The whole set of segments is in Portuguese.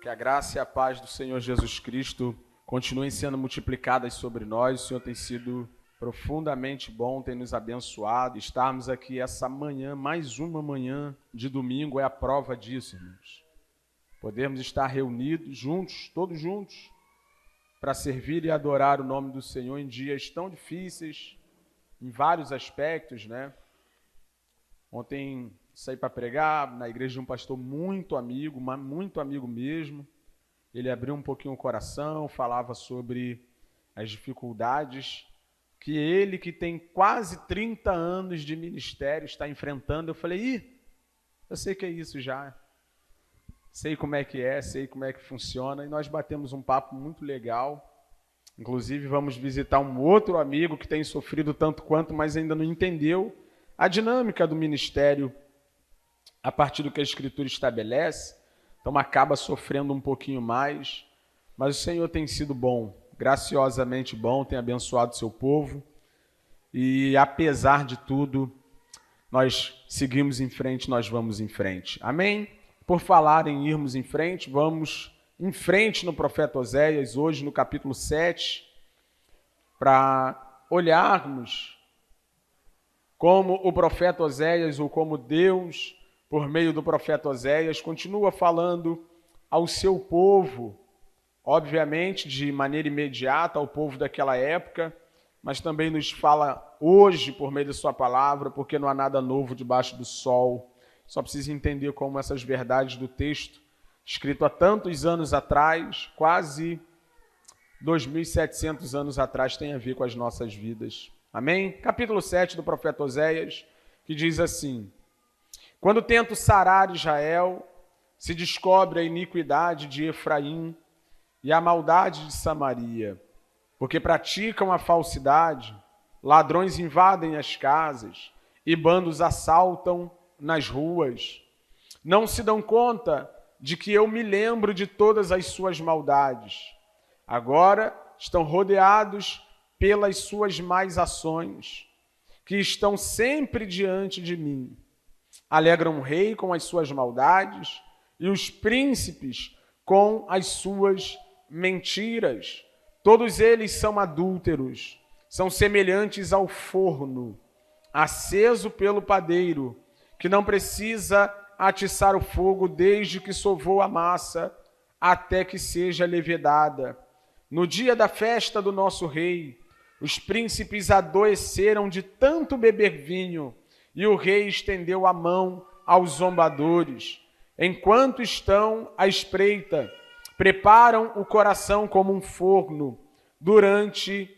Que a graça e a paz do Senhor Jesus Cristo continuem sendo multiplicadas sobre nós. O Senhor tem sido profundamente bom, tem nos abençoado. Estarmos aqui essa manhã, mais uma manhã de domingo, é a prova disso, irmãos. Podermos estar reunidos, juntos, todos juntos, para servir e adorar o nome do Senhor em dias tão difíceis, em vários aspectos, né? Ontem saí para pregar na igreja de um pastor muito amigo mesmo. Ele abriu um pouquinho o coração, falava sobre as dificuldades que ele, que tem quase 30 anos de ministério, está enfrentando. Eu falei, eu sei que é isso já. Sei como é, sei como é que funciona. E nós batemos um papo muito legal. Inclusive, vamos visitar um outro amigo que tem sofrido tanto quanto, mas ainda não entendeu a dinâmica do ministério a partir do que a Escritura estabelece. Então acaba sofrendo um pouquinho mais, mas o Senhor tem sido bom, graciosamente bom, tem abençoado o seu povo, e apesar de tudo, nós seguimos em frente, nós vamos em frente. Amém? Por falar em irmos em frente, vamos em frente no profeta Oséias, hoje no capítulo 7, para olharmos como o profeta Oséias, ou como Deus, por meio do profeta Oséias, continua falando ao seu povo, obviamente de maneira imediata ao povo daquela época, mas também nos fala hoje por meio da sua palavra, porque não há nada novo debaixo do sol. Só precisa entender como essas verdades do texto, escrito há tantos anos atrás, quase 2.700 anos atrás, tem a ver com as nossas vidas. Amém? Capítulo 7 do profeta Oséias, que diz assim: quando tento sarar Israel, se descobre a iniquidade de Efraim e a maldade de Samaria, porque praticam a falsidade, ladrões invadem as casas e bandos assaltam nas ruas. Não se dão conta de que eu me lembro de todas as suas maldades. Agora estão rodeados pelas suas más ações, que estão sempre diante de mim. Alegram o rei com as suas maldades e os príncipes com as suas mentiras. Todos eles são adúlteros, são semelhantes ao forno, aceso pelo padeiro, que não precisa atiçar o fogo desde que sovou a massa até que seja levedada. No dia da festa do nosso rei, os príncipes adoeceram de tanto beber vinho, e o rei estendeu a mão aos zombadores. Enquanto estão à espreita, preparam o coração como um forno. Durante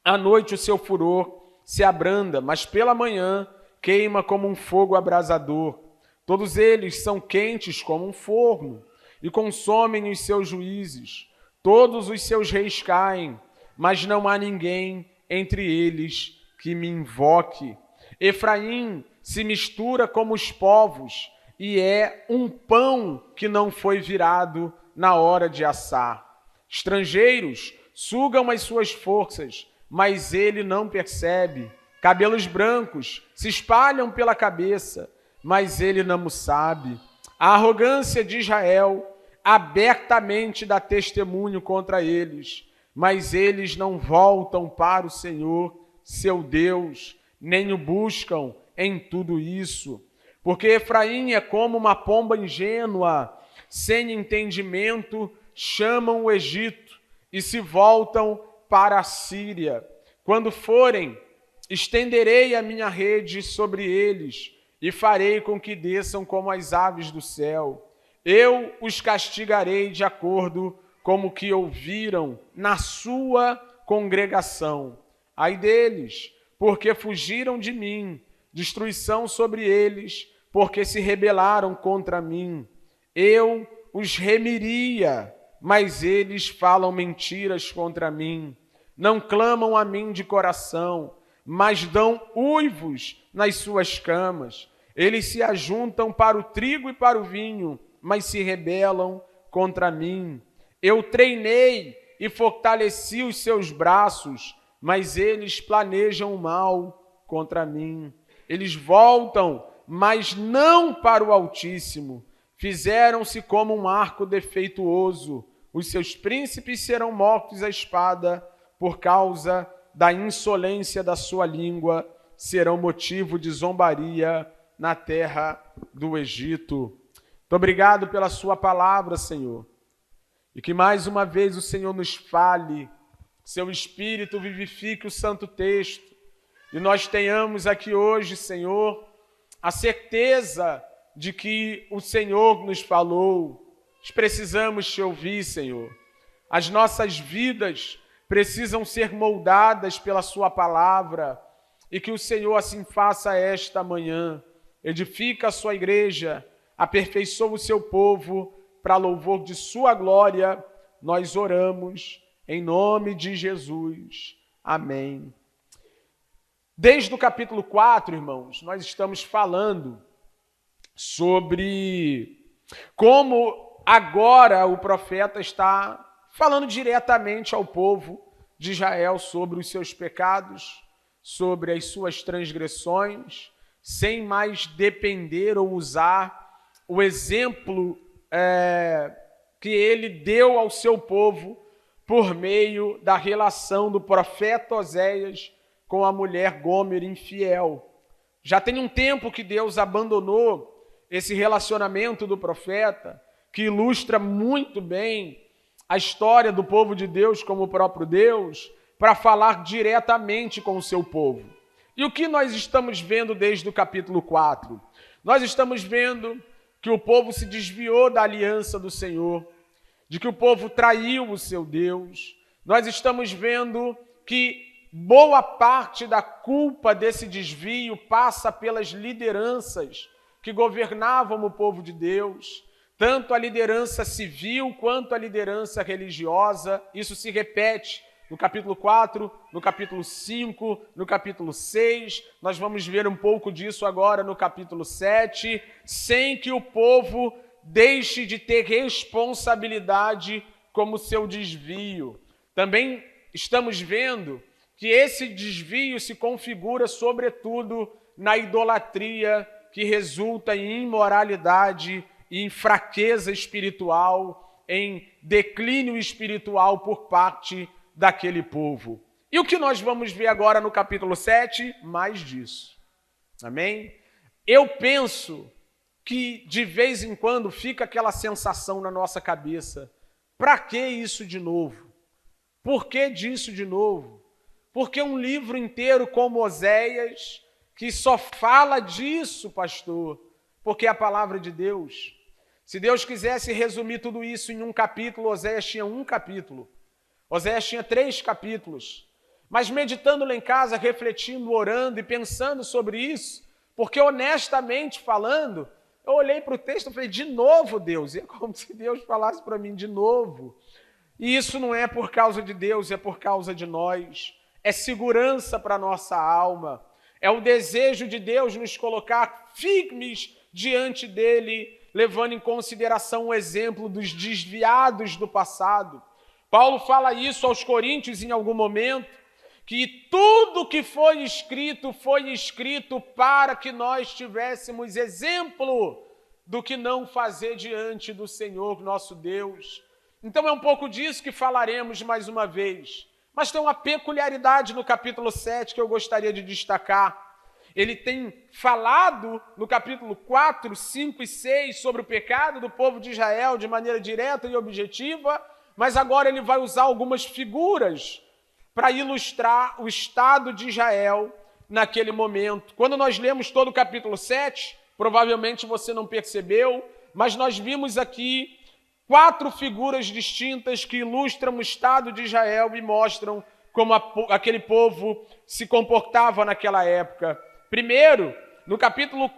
a noite o seu furor se abranda, mas pela manhã queima como um fogo abrasador. Todos eles são quentes como um forno e consomem os seus juízes. Todos os seus reis caem, mas não há ninguém entre eles que me invoque. Efraim se mistura como os povos e é um pão que não foi virado na hora de assar. Estrangeiros sugam as suas forças, mas ele não percebe. Cabelos brancos se espalham pela cabeça, mas ele não o sabe. A arrogância de Israel abertamente dá testemunho contra eles, mas eles não voltam para o Senhor, seu Deus, nem o buscam em tudo isso. Porque Efraim é como uma pomba ingênua, sem entendimento, chamam o Egito e se voltam para a Síria. Quando forem, estenderei a minha rede sobre eles e farei com que desçam como as aves do céu. Eu os castigarei de acordo com o que ouviram na sua congregação. Ai deles, porque fugiram de mim, destruição sobre eles, porque se rebelaram contra mim. Eu os remiria, mas eles falam mentiras contra mim. Não clamam a mim de coração, mas dão uivos nas suas camas. Eles se ajuntam para o trigo e para o vinho, mas se rebelam contra mim. Eu treinei e fortaleci os seus braços, mas eles planejam o mal contra mim. Eles voltam, mas não para o Altíssimo. fizeram-se como um arco defeituoso. Os seus príncipes serão mortos à espada por causa da insolência da sua língua, serão motivo de zombaria na terra do Egito. Muito obrigado pela sua palavra, Senhor. E que mais uma vez o Senhor nos fale, seu Espírito vivifique o santo texto, e nós tenhamos aqui hoje, Senhor, a certeza de que o Senhor nos falou. Nós precisamos te ouvir, Senhor. As nossas vidas precisam ser moldadas pela sua palavra, e que o Senhor assim faça esta manhã. Edifica a sua igreja, aperfeiçoa o seu povo, para louvor de sua glória, nós oramos em nome de Jesus. Amém. Desde o capítulo 4, irmãos, nós estamos falando sobre como agora o profeta está falando diretamente ao povo de Israel sobre os seus pecados, sobre as suas transgressões, sem mais depender ou usar o exemplo que ele deu ao seu povo por meio da relação do profeta Oséias com a mulher Gômer infiel. Já tem um tempo que Deus abandonou esse relacionamento do profeta, que ilustra muito bem a história do povo de Deus como o próprio Deus, para falar diretamente com o seu povo. E o que nós estamos vendo desde o capítulo 4? Nós estamos vendo que o povo se desviou da aliança do Senhor, de que o povo traiu o seu Deus. Nós estamos vendo que boa parte da culpa desse desvio passa pelas lideranças que governavam o povo de Deus, tanto a liderança civil quanto a liderança religiosa. Isso se repete no capítulo 4, no capítulo 5, no capítulo 6, nós vamos ver um pouco disso agora no capítulo 7, sem que o povo deixe de ter responsabilidade como seu desvio. Também estamos vendo que esse desvio se configura sobretudo na idolatria, que resulta em imoralidade e em fraqueza espiritual, em declínio espiritual por parte daquele povo. E o que nós vamos ver agora no capítulo 7? Mais disso. Amém? Eu penso que de vez em quando fica aquela sensação na nossa cabeça: para que isso de novo? Por que disso de novo? Porque um livro inteiro como Oséias, que só fala disso, pastor, porque é a palavra de Deus. Se Deus quisesse resumir tudo isso em um capítulo, Oséias tinha um capítulo. Oséias tinha 3 capítulos, mas meditando lá em casa, refletindo, orando e pensando sobre isso, porque honestamente falando, eu olhei para o texto e falei: de novo, Deus? E é como se Deus falasse para mim de novo. E isso não é por causa de Deus, é por causa de nós. É segurança para a nossa alma. É o desejo de Deus nos colocar firmes diante dele, levando em consideração o exemplo dos desviados do passado. Paulo fala isso aos Coríntios em algum momento, que tudo que foi escrito para que nós tivéssemos exemplo do que não fazer diante do Senhor nosso Deus. Então é um pouco disso que falaremos mais uma vez. Mas tem uma peculiaridade no capítulo 7 que eu gostaria de destacar. Ele tem falado no capítulo 4, 5 e 6 sobre o pecado do povo de Israel de maneira direta e objetiva, mas agora ele vai usar algumas figuras para ilustrar o estado de Israel naquele momento. Quando nós lemos todo o capítulo 7, provavelmente você não percebeu, mas nós vimos aqui 4 figuras distintas que ilustram o estado de Israel e mostram como aquele povo se comportava naquela época. Primeiro, no capítulo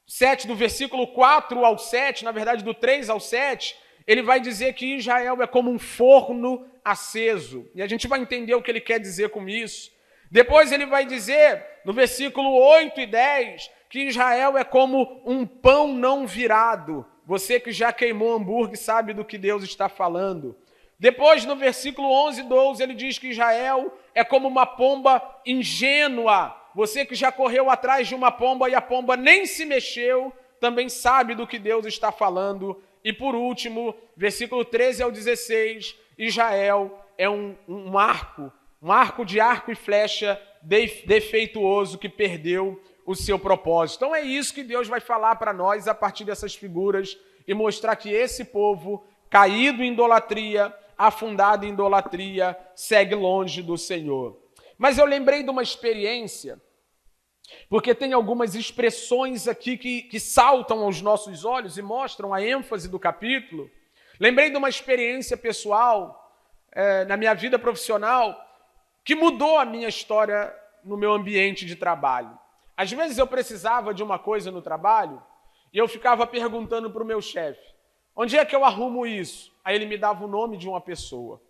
7, do versículo 4 ao 7, na verdade do 3 ao 7, ele vai dizer que Israel é como um forno aceso. E a gente vai entender o que ele quer dizer com isso. Depois ele vai dizer, no versículo 8 e 10, que Israel é como um pão não virado. Você que já queimou hambúrguer sabe do que Deus está falando. Depois, no versículo 11 e 12, ele diz que Israel é como uma pomba ingênua. Você que já correu atrás de uma pomba e a pomba nem se mexeu, também sabe do que Deus está falando. E por último, versículo 13 ao 16, Israel é um arco de arco e flecha defeituoso que perdeu o seu propósito. Então é isso que Deus vai falar para nós a partir dessas figuras e mostrar que esse povo caído em idolatria, afundado em idolatria, segue longe do Senhor. Mas eu lembrei de uma experiência, porque tem algumas expressões aqui que saltam aos nossos olhos e mostram a ênfase do capítulo. Lembrei de uma experiência pessoal, na minha vida profissional, que mudou a minha história no meu ambiente de trabalho. Às vezes eu precisava de uma coisa no trabalho e eu ficava perguntando para o meu chefe, onde é que eu arrumo isso? Aí ele me dava o nome de uma pessoa.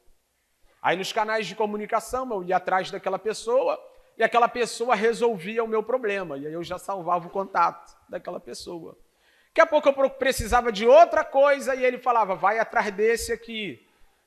Aí nos canais de comunicação eu ia atrás daquela pessoa e aquela pessoa resolvia o meu problema. E aí eu já salvava o contato daquela pessoa. Daqui a pouco eu precisava de outra coisa e ele falava, vai atrás desse aqui.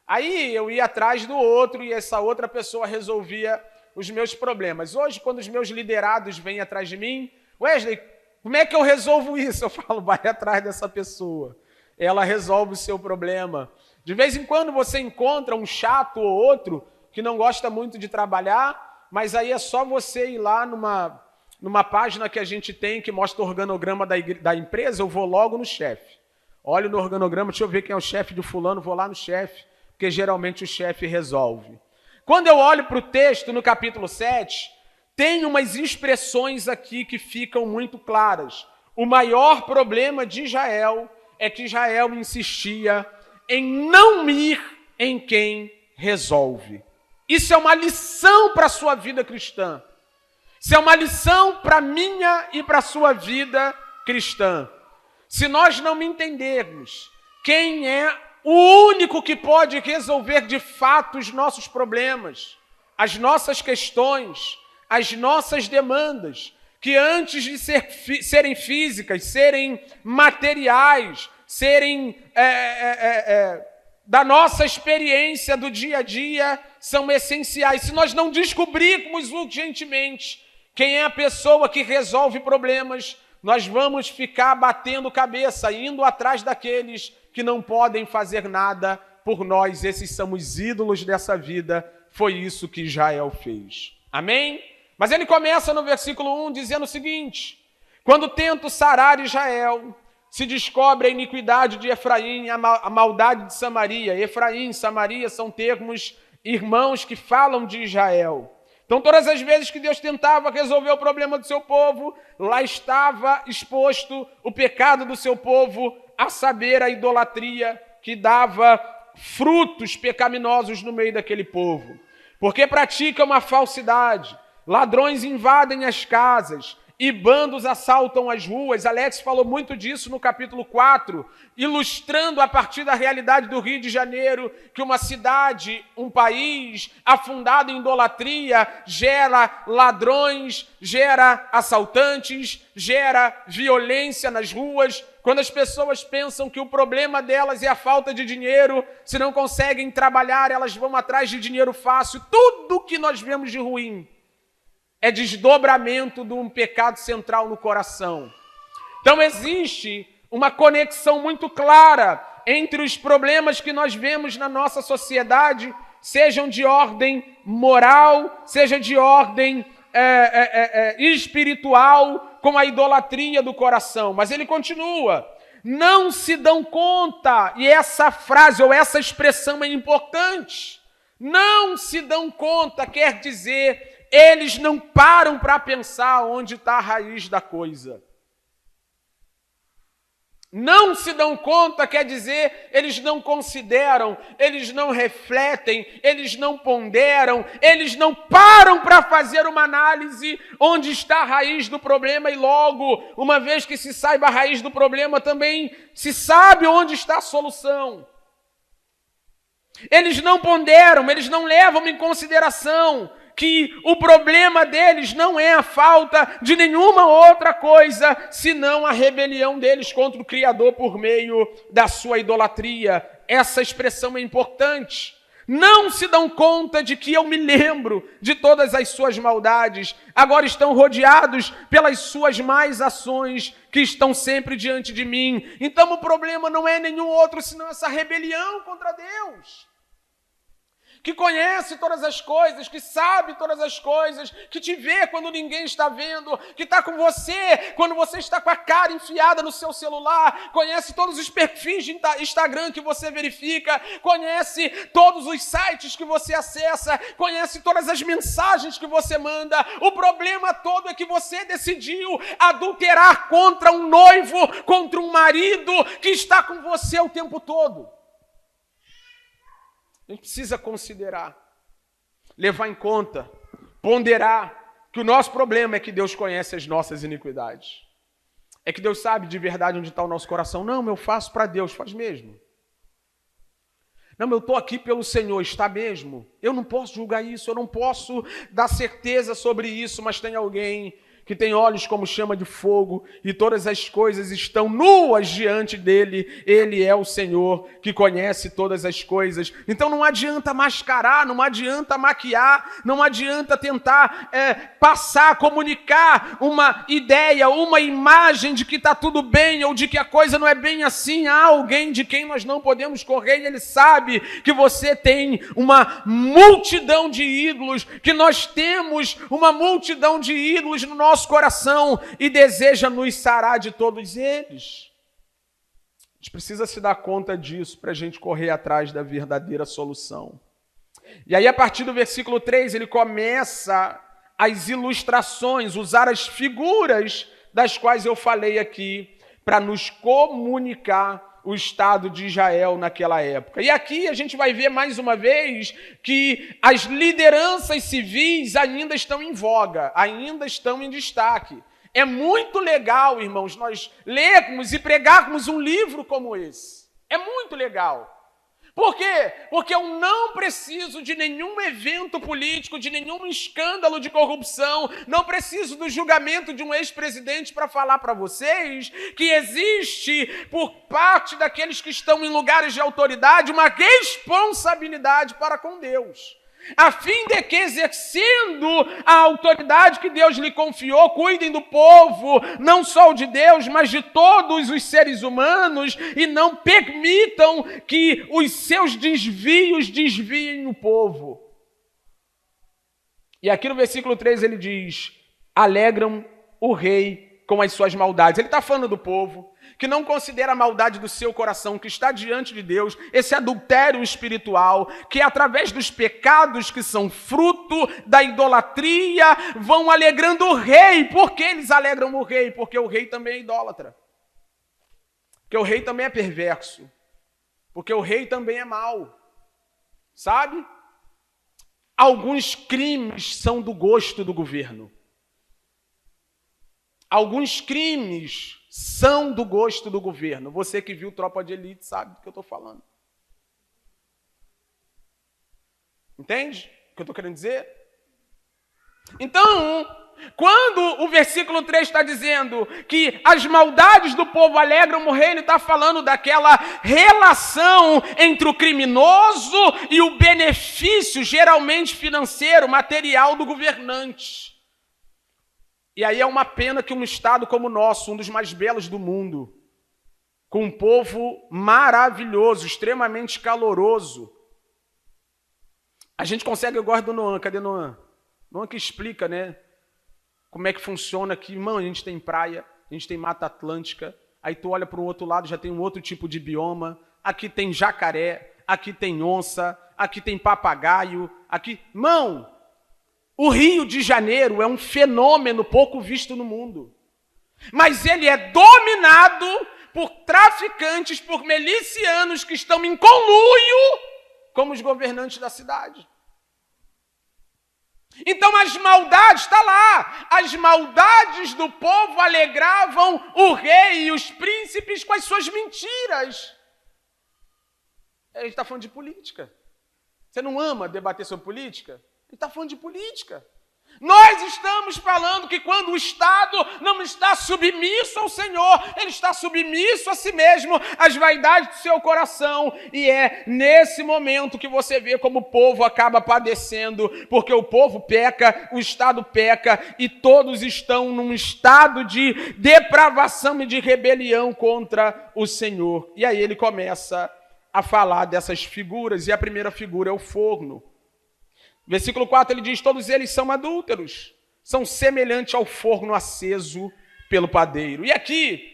Aí eu ia atrás do outro e essa outra pessoa resolvia os meus problemas. Hoje, quando os meus liderados vêm atrás de mim, Wesley, como é que eu resolvo isso? Eu falo, vai atrás dessa pessoa. Ela resolve o seu problema. De vez em quando você encontra um chato ou outro que não gosta muito de trabalhar, mas aí é só você ir lá numa página que a gente tem que mostra o organograma da empresa, eu vou logo no chefe. Olho no organograma, deixa eu ver quem é o chefe do fulano, vou lá no chefe, porque geralmente o chefe resolve. Quando eu olho para o texto no capítulo 7, tem umas expressões aqui que ficam muito claras. O maior problema de Israel é que Israel insistia em não ir em quem resolve. Isso é uma lição para a sua vida cristã. Isso é uma lição para a minha e para a sua vida cristã. Se nós não entendermos quem é o único que pode resolver de fato os nossos problemas, as nossas questões, as nossas demandas, que antes de serem físicas, serem materiais, serem da nossa experiência do dia a dia, são essenciais. Se nós não descobrirmos urgentemente quem é a pessoa que resolve problemas, nós vamos ficar batendo cabeça, indo atrás daqueles que não podem fazer nada por nós. Esses são os ídolos dessa vida. Foi isso que Israel fez. Amém? Mas ele começa no versículo 1 dizendo o seguinte: quando tento sarar Israel, se descobre a iniquidade de Efraim e a maldade de Samaria. Efraim e Samaria são termos irmãos que falam de Israel. Então, todas as vezes que Deus tentava resolver o problema do seu povo, lá estava exposto o pecado do seu povo, a saber, a idolatria que dava frutos pecaminosos no meio daquele povo. Porque praticam uma falsidade, ladrões invadem as casas e bandos assaltam as ruas. Alex falou muito disso no capítulo 4, ilustrando a partir da realidade do Rio de Janeiro, que uma cidade, um país afundado em idolatria gera ladrões, gera assaltantes, gera violência nas ruas. Quando as pessoas pensam que o problema delas é a falta de dinheiro, se não conseguem trabalhar, elas vão atrás de dinheiro fácil. Tudo que nós vemos de ruim é desdobramento de um pecado central no coração. Então existe uma conexão muito clara entre os problemas que nós vemos na nossa sociedade, sejam de ordem moral, seja de ordem espiritual, com a idolatria do coração. Mas ele continua, não se dão conta, e essa frase ou essa expressão é importante, não se dão conta quer dizer, eles não param para pensar onde está a raiz da coisa. Não se dão conta quer dizer, eles não consideram, eles não refletem, eles não ponderam, eles não param para fazer uma análise onde está a raiz do problema e logo, uma vez que se saiba a raiz do problema, também se sabe onde está a solução. Eles não ponderam, eles não levam em consideração que o problema deles não é a falta de nenhuma outra coisa, senão a rebelião deles contra o Criador por meio da sua idolatria. Essa expressão é importante. Não se dão conta de que eu me lembro de todas as suas maldades. Agora estão rodeados pelas suas más ações que estão sempre diante de mim. Então o problema não é nenhum outro senão essa rebelião contra Deus. Que conhece todas as coisas, que sabe todas as coisas, que te vê quando ninguém está vendo, que está com você quando você está com a cara enfiada no seu celular, conhece todos os perfis de Instagram que você verifica, conhece todos os sites que você acessa, conhece todas as mensagens que você manda. O problema todo é que você decidiu adulterar contra um noivo, contra um marido que está com você o tempo todo. A gente precisa considerar, levar em conta, ponderar que o nosso problema é que Deus conhece as nossas iniquidades. É que Deus sabe de verdade onde está o nosso coração. Não, eu faço para Deus, faz mesmo. Não, eu estou aqui pelo Senhor, está mesmo. Eu não posso julgar isso, eu não posso dar certeza sobre isso, mas tem alguém que tem olhos como chama de fogo, e todas as coisas estão nuas diante dele. Ele é o Senhor que conhece todas as coisas. Então não adianta mascarar, não adianta maquiar, não adianta tentar passar, comunicar uma ideia, uma imagem de que está tudo bem, ou de que a coisa não é bem assim. Há alguém de quem nós não podemos correr, e ele sabe que você tem uma multidão de ídolos, que nós temos uma multidão de ídolos no nosso coração, e deseja nos sarar de todos eles. A gente precisa se dar conta disso para a gente correr atrás da verdadeira solução. E aí, a partir do versículo 3, ele começa as ilustrações, usar as figuras das quais eu falei aqui, para nos comunicar o Estado de Israel naquela época. E aqui a gente vai ver mais uma vez que as lideranças civis ainda estão em voga, ainda estão em destaque. É muito legal, irmãos, nós lermos e pregarmos um livro como esse. É muito legal. Por quê? Porque eu não preciso de nenhum evento político, de nenhum escândalo de corrupção, não preciso do julgamento de um ex-presidente para falar para vocês que existe, por parte daqueles que estão em lugares de autoridade, uma responsabilidade para com Deus, a fim de que, exercendo a autoridade que Deus lhe confiou, cuidem do povo, não só o de Deus, mas de todos os seres humanos, e não permitam que os seus desvios desviem o povo. E aqui no versículo 3 ele diz: alegram o rei com as suas maldades. Ele está falando do povo que não considera a maldade do seu coração, que está diante de Deus, esse adultério espiritual, que através dos pecados que são fruto da idolatria, vão alegrando o rei. Por que eles alegram o rei? Porque o rei também é idólatra. Porque o rei também é perverso. Porque o rei também é mau. Sabe? Alguns crimes são do gosto do governo. Alguns crimes são do gosto do governo. Você que viu Tropa de Elite sabe do que eu estou falando. Entende o que eu estou querendo dizer? Então, quando o versículo 3 está dizendo que as maldades do povo alegram o rei, ele está falando daquela relação entre o criminoso e o benefício, geralmente financeiro, material do governante. E aí é uma pena que um estado como o nosso, um dos mais belos do mundo, com um povo maravilhoso, extremamente caloroso. A gente consegue, eu gosto do Noan, cadê Noan? Noan que explica, né? Como é que funciona aqui. Irmão, a gente tem praia, a gente tem Mata Atlântica, aí tu olha para o outro lado, já tem um outro tipo de bioma, aqui tem jacaré, aqui tem onça, aqui tem papagaio, aqui... Irmão, o Rio de Janeiro é um fenômeno pouco visto no mundo. Mas ele é dominado por traficantes, por milicianos que estão em conluio como os governantes da cidade. Então as maldades, está lá, as maldades do povo alegravam o rei e os príncipes com as suas mentiras. A gente está falando de política. Você não ama debater sobre política? Ele está falando de política. Nós estamos falando que quando o Estado não está submisso ao Senhor, ele está submisso a si mesmo, às vaidades do seu coração. E é nesse momento que você vê como o povo acaba padecendo, porque o povo peca, o Estado peca, e todos estão num estado de depravação e de rebelião contra o Senhor. E aí ele começa a falar dessas figuras, e a primeira figura é o forno. Versículo 4, ele diz, todos eles são adúlteros, são semelhantes ao forno aceso pelo padeiro. E aqui,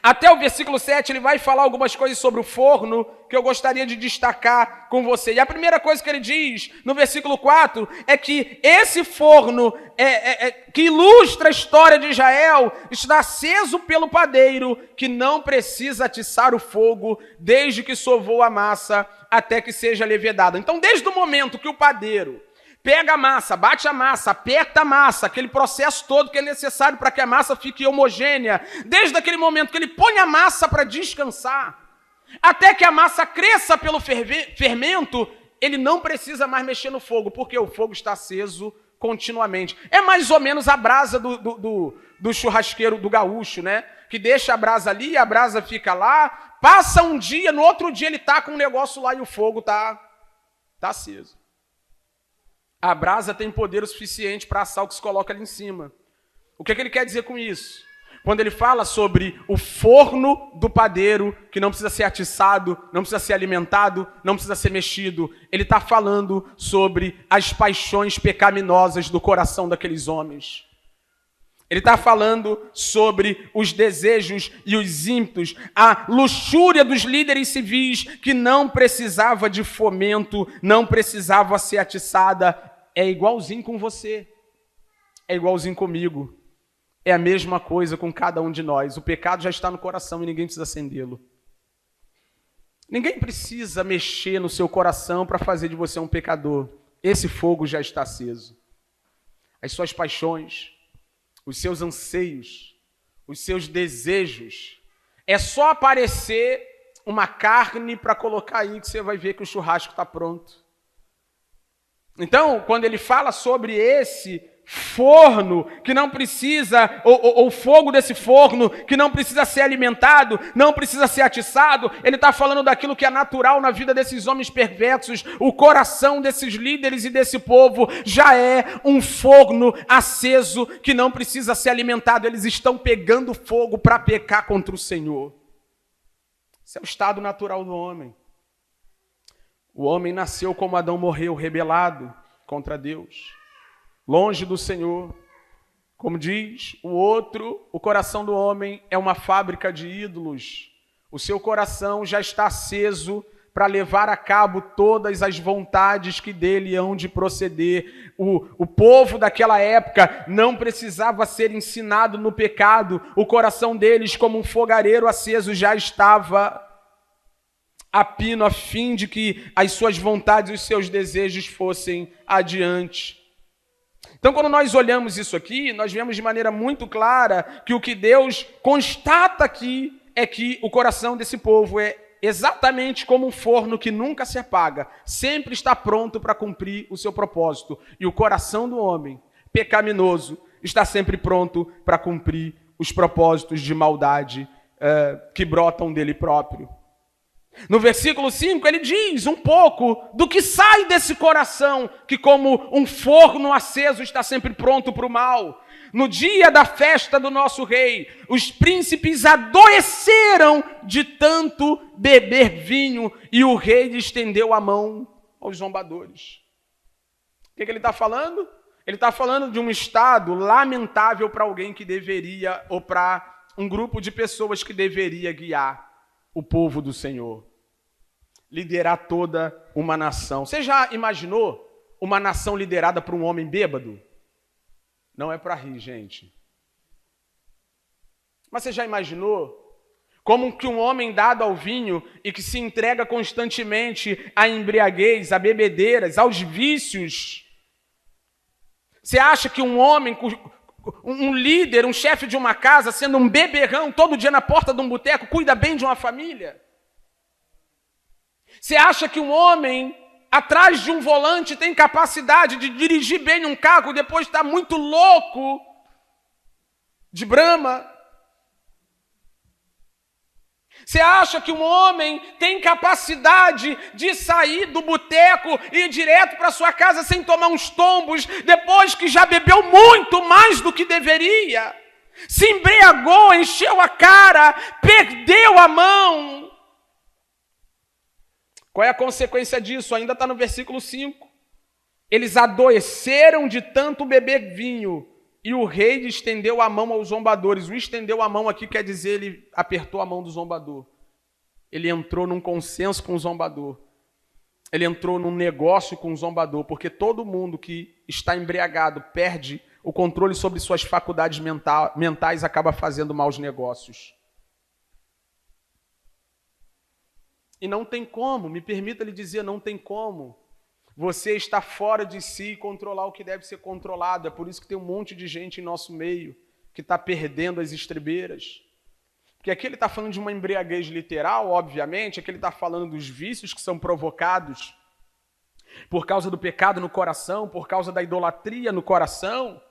até o versículo 7, ele vai falar algumas coisas sobre o forno que eu gostaria de destacar com você. E a primeira coisa que ele diz no versículo 4 é que esse forno que ilustra a história de Israel está aceso pelo padeiro, que não precisa atiçar o fogo desde que sovou a massa até que seja levedada. Então, desde o momento que o padeiro pega a massa, bate a massa, aperta a massa, aquele processo todo que é necessário para que a massa fique homogênea, desde aquele momento que ele põe a massa para descansar, até que a massa cresça pelo fermento, ele não precisa mais mexer no fogo, porque o fogo está aceso continuamente. É mais ou menos a brasa do churrasqueiro, do gaúcho, né? Que deixa a brasa ali, a brasa fica lá, passa um dia, no outro dia ele está com um negócio lá e o fogo está aceso. A brasa tem poder o suficiente para assar o que se coloca ali em cima. O que ele quer dizer com isso? Quando ele fala sobre o forno do padeiro, que não precisa ser atiçado, não precisa ser alimentado, não precisa ser mexido, ele está falando sobre as paixões pecaminosas do coração daqueles homens. Ele está falando sobre os desejos e os ímpetos, a luxúria dos líderes civis que não precisava de fomento, não precisava ser atiçada. É igualzinho com você, é igualzinho comigo, é a mesma coisa com cada um de nós. O pecado já está no coração e ninguém precisa acendê-lo. Ninguém precisa mexer no seu coração para fazer de você um pecador. Esse fogo já está aceso. As suas paixões, os seus anseios, os seus desejos. É só aparecer uma carne para colocar aí que você vai ver que o churrasco está pronto. Então, quando ele fala sobre esse forno que não precisa, ou o fogo desse forno que não precisa ser alimentado, não precisa ser atiçado, ele está falando daquilo que é natural na vida desses homens perversos. O coração desses líderes e desse povo já é um forno aceso que não precisa ser alimentado. Eles estão pegando fogo para pecar contra o Senhor. Esse é o estado natural do homem. O homem nasceu como Adão morreu, rebelado contra Deus, longe do Senhor. Como diz o outro, o coração do homem é uma fábrica de ídolos. O seu coração já está aceso para levar a cabo todas as vontades que dele hão de proceder. O povo daquela época não precisava ser ensinado no pecado. O coração deles, como um fogareiro aceso, já estava a pino, a fim de que as suas vontades e os seus desejos fossem adiante. Então, quando nós olhamos isso aqui, nós vemos de maneira muito clara que o que Deus constata aqui é que o coração desse povo é exatamente como um forno que nunca se apaga, sempre está pronto para cumprir o seu propósito. E o coração do homem pecaminoso está sempre pronto para cumprir os propósitos de maldade que brotam dele próprio. No versículo 5, ele diz um pouco do que sai desse coração, que como um forno aceso está sempre pronto para o mal. No dia da festa do nosso rei, os príncipes adoeceram de tanto beber vinho e o rei estendeu a mão aos zombadores. O que ele está falando? Ele está falando de um estado lamentável para alguém que deveria, ou para um grupo de pessoas que deveria guiar o povo do Senhor, liderar toda uma nação. Você já imaginou uma nação liderada por um homem bêbado? Não é para rir, gente. Mas você já imaginou como que um homem dado ao vinho e que se entrega constantemente à embriaguez, a bebedeiras, aos vícios? Você acha que um homem, um líder, um chefe de uma casa, sendo um beberrão todo dia na porta de um boteco, cuida bem de uma família? Você acha que um homem atrás de um volante tem capacidade de dirigir bem um carro, depois está muito louco de Brahma? Você acha que um homem tem capacidade de sair do boteco e ir direto para sua casa sem tomar uns tombos, depois que já bebeu muito mais do que deveria? Se embriagou, encheu a cara, perdeu a mão. Qual é a consequência disso? Ainda está no versículo 5. Eles adoeceram de tanto beber vinho, e o rei estendeu a mão aos zombadores. O estendeu a mão aqui quer dizer ele apertou a mão do zombador. Ele entrou num consenso com o zombador. Ele entrou num negócio com o zombador, porque todo mundo que está embriagado perde o controle sobre suas faculdades mentais, acaba fazendo maus negócios. E não tem como, me permita lhe dizer, não tem como você está fora de si e controlar o que deve ser controlado. É por isso que tem um monte de gente em nosso meio que está perdendo as estribeiras. Porque aqui ele está falando de uma embriaguez literal, obviamente, aqui ele está falando dos vícios que são provocados por causa do pecado no coração, por causa da idolatria no coração.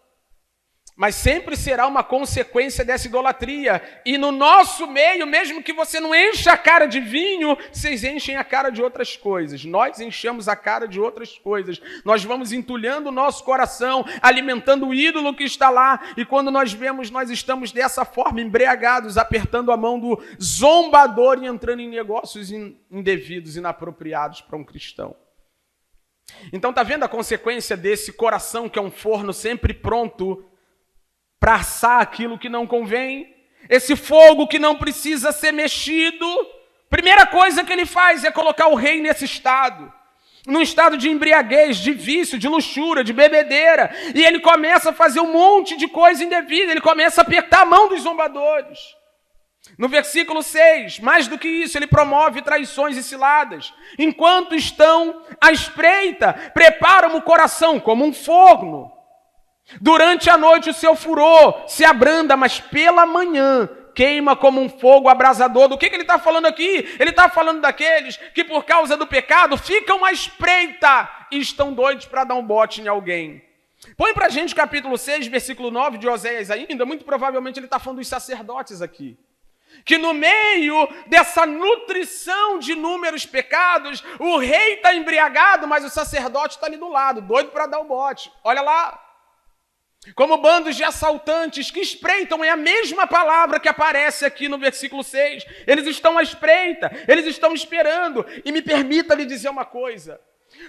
Mas sempre será uma consequência dessa idolatria. E no nosso meio, mesmo que você não encha a cara de vinho, vocês enchem a cara de outras coisas. Nós enchemos a cara de outras coisas. Nós vamos entulhando o nosso coração, alimentando o ídolo que está lá. E quando nós vemos, nós estamos dessa forma, embriagados, apertando a mão do zombador e entrando em negócios indevidos, inapropriados para um cristão. Então está vendo a consequência desse coração que é um forno sempre pronto para assar aquilo que não convém, esse fogo que não precisa ser mexido? Primeira coisa que ele faz é colocar o rei nesse estado, num estado de embriaguez, de vício, de luxúria, de bebedeira, e ele começa a fazer um monte de coisa indevida, ele começa a apertar a mão dos zombadores. No versículo 6, mais do que isso, ele promove traições e ciladas. Enquanto estão à espreita, preparam o coração como um forno. Durante a noite o seu furor se abranda, mas pela manhã queima como um fogo abrasador. Do que ele está falando aqui? Ele está falando daqueles que por causa do pecado ficam à espreita e estão doidos para dar um bote em alguém. Põe para a gente o capítulo 6, versículo 9 de Oséias ainda. Muito provavelmente ele está falando dos sacerdotes aqui. Que no meio dessa nutrição de inúmeros pecados, o rei está embriagado, mas o sacerdote está ali do lado, doido para dar o bote. Olha lá. Como bandos de assaltantes que espreitam, é a mesma palavra que aparece aqui no versículo 6. Eles estão à espreita, eles estão esperando. E me permita lhe dizer uma coisa.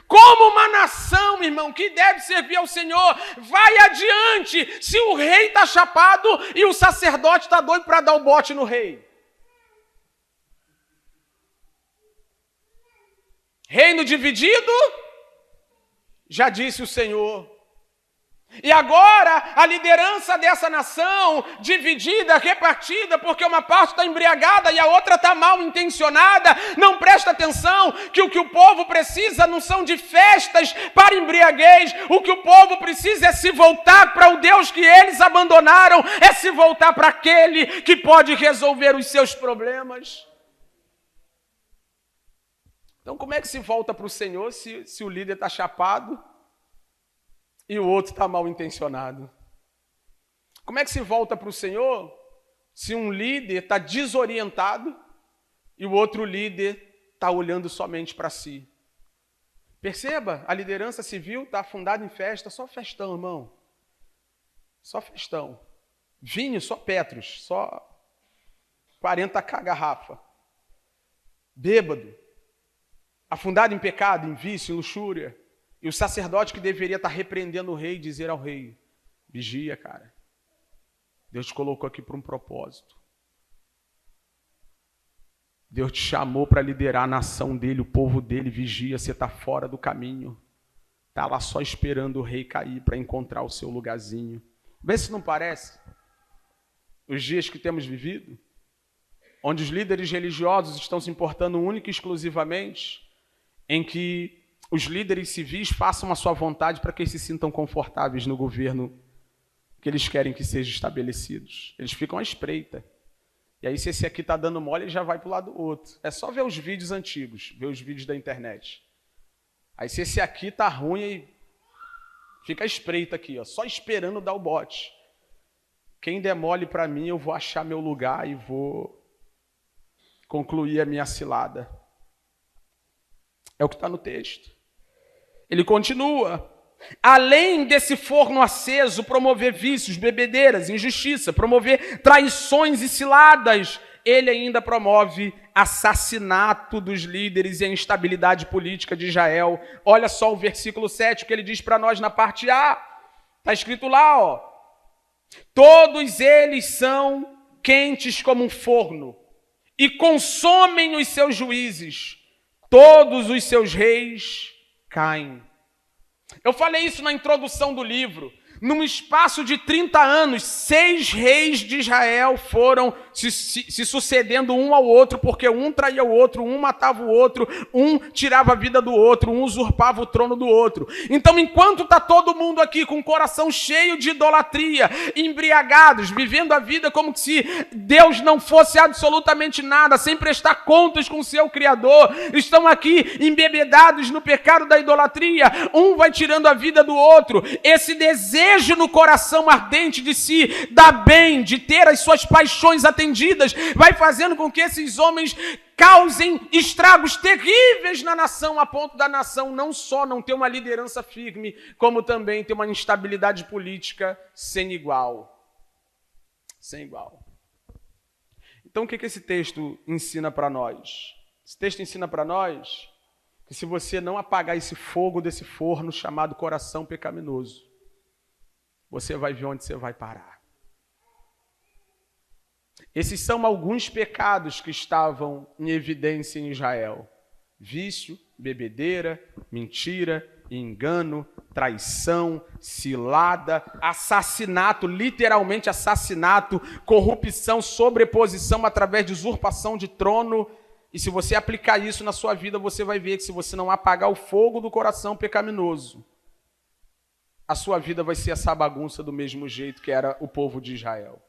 Como uma nação, irmão, que deve servir ao Senhor, vai adiante se o rei está chapado e o sacerdote está doido para dar o bote no rei? Reino dividido? Já disse o Senhor. E agora a liderança dessa nação dividida, repartida, porque uma parte está embriagada e a outra está mal intencionada, não presta atenção que o povo precisa não são de festas para embriaguez, o que o povo precisa é se voltar para o Deus que eles abandonaram, é se voltar para aquele que pode resolver os seus problemas. Então como é que se volta para o Senhor se o líder está chapado e o outro está mal intencionado? Como é que se volta para o Senhor se um líder está desorientado e o outro líder está olhando somente para si? Perceba, a liderança civil está afundada em festa, só festão, irmão. Só festão. Vinho, só Petros, só 40k garrafa. Bêbado. Afundado em pecado, em vício, em luxúria. E o sacerdote que deveria estar repreendendo o rei, dizer ao rei, vigia, cara. Deus te colocou aqui para um propósito. Deus te chamou para liderar a nação dele, o povo dele, vigia, você está fora do caminho. Está lá só esperando o rei cair para encontrar o seu lugarzinho. Vê se não parece os dias que temos vivido, onde os líderes religiosos estão se importando única e exclusivamente em que os líderes civis façam a sua vontade para que eles se sintam confortáveis no governo que eles querem que seja estabelecidos. Eles ficam à espreita. E aí, se esse aqui está dando mole, ele já vai para o lado do outro. É só ver os vídeos antigos, ver os vídeos da internet. Aí se esse aqui tá ruim, aí fica à espreita aqui, ó, só esperando dar o bote. Quem der mole para mim, eu vou achar meu lugar e vou concluir a minha cilada. É o que está no texto. Ele continua. Além desse forno aceso, promover vícios, bebedeiras, injustiça, promover traições e ciladas, ele ainda promove assassinato dos líderes e a instabilidade política de Israel. Olha só o versículo 7 que ele diz para nós na parte A. Está escrito lá, ó. Todos eles são quentes como um forno e consomem os seus juízes. Todos os seus reis caem. Eu falei isso na introdução do livro. Num espaço de 30 anos, 6 reis de Israel foram se sucedendo um ao outro, porque um traía o outro, um matava o outro, um tirava a vida do outro, um usurpava o trono do outro. Então, enquanto está todo mundo aqui com o coração cheio de idolatria, embriagados, vivendo a vida como se Deus não fosse absolutamente nada, sem prestar contas com o seu Criador, estão aqui embebedados no pecado da idolatria, um vai tirando a vida do outro, esse desejo no coração ardente de se dar bem, de ter as suas paixões atendidas, vai fazendo com que esses homens causem estragos terríveis na nação, a ponto da nação não só não ter uma liderança firme, como também ter uma instabilidade política sem igual. Sem igual. Então o que esse texto ensina para nós? Esse texto ensina para nós que se você não apagar esse fogo desse forno chamado coração pecaminoso, você vai ver onde você vai parar. Esses são alguns pecados que estavam em evidência em Israel: vício, bebedeira, mentira, engano, traição, cilada, assassinato, literalmente assassinato, corrupção, sobreposição através de usurpação de trono. E se você aplicar isso na sua vida, você vai ver que se você não apagar o fogo do coração pecaminoso, a sua vida vai ser essa bagunça do mesmo jeito que era o povo de Israel.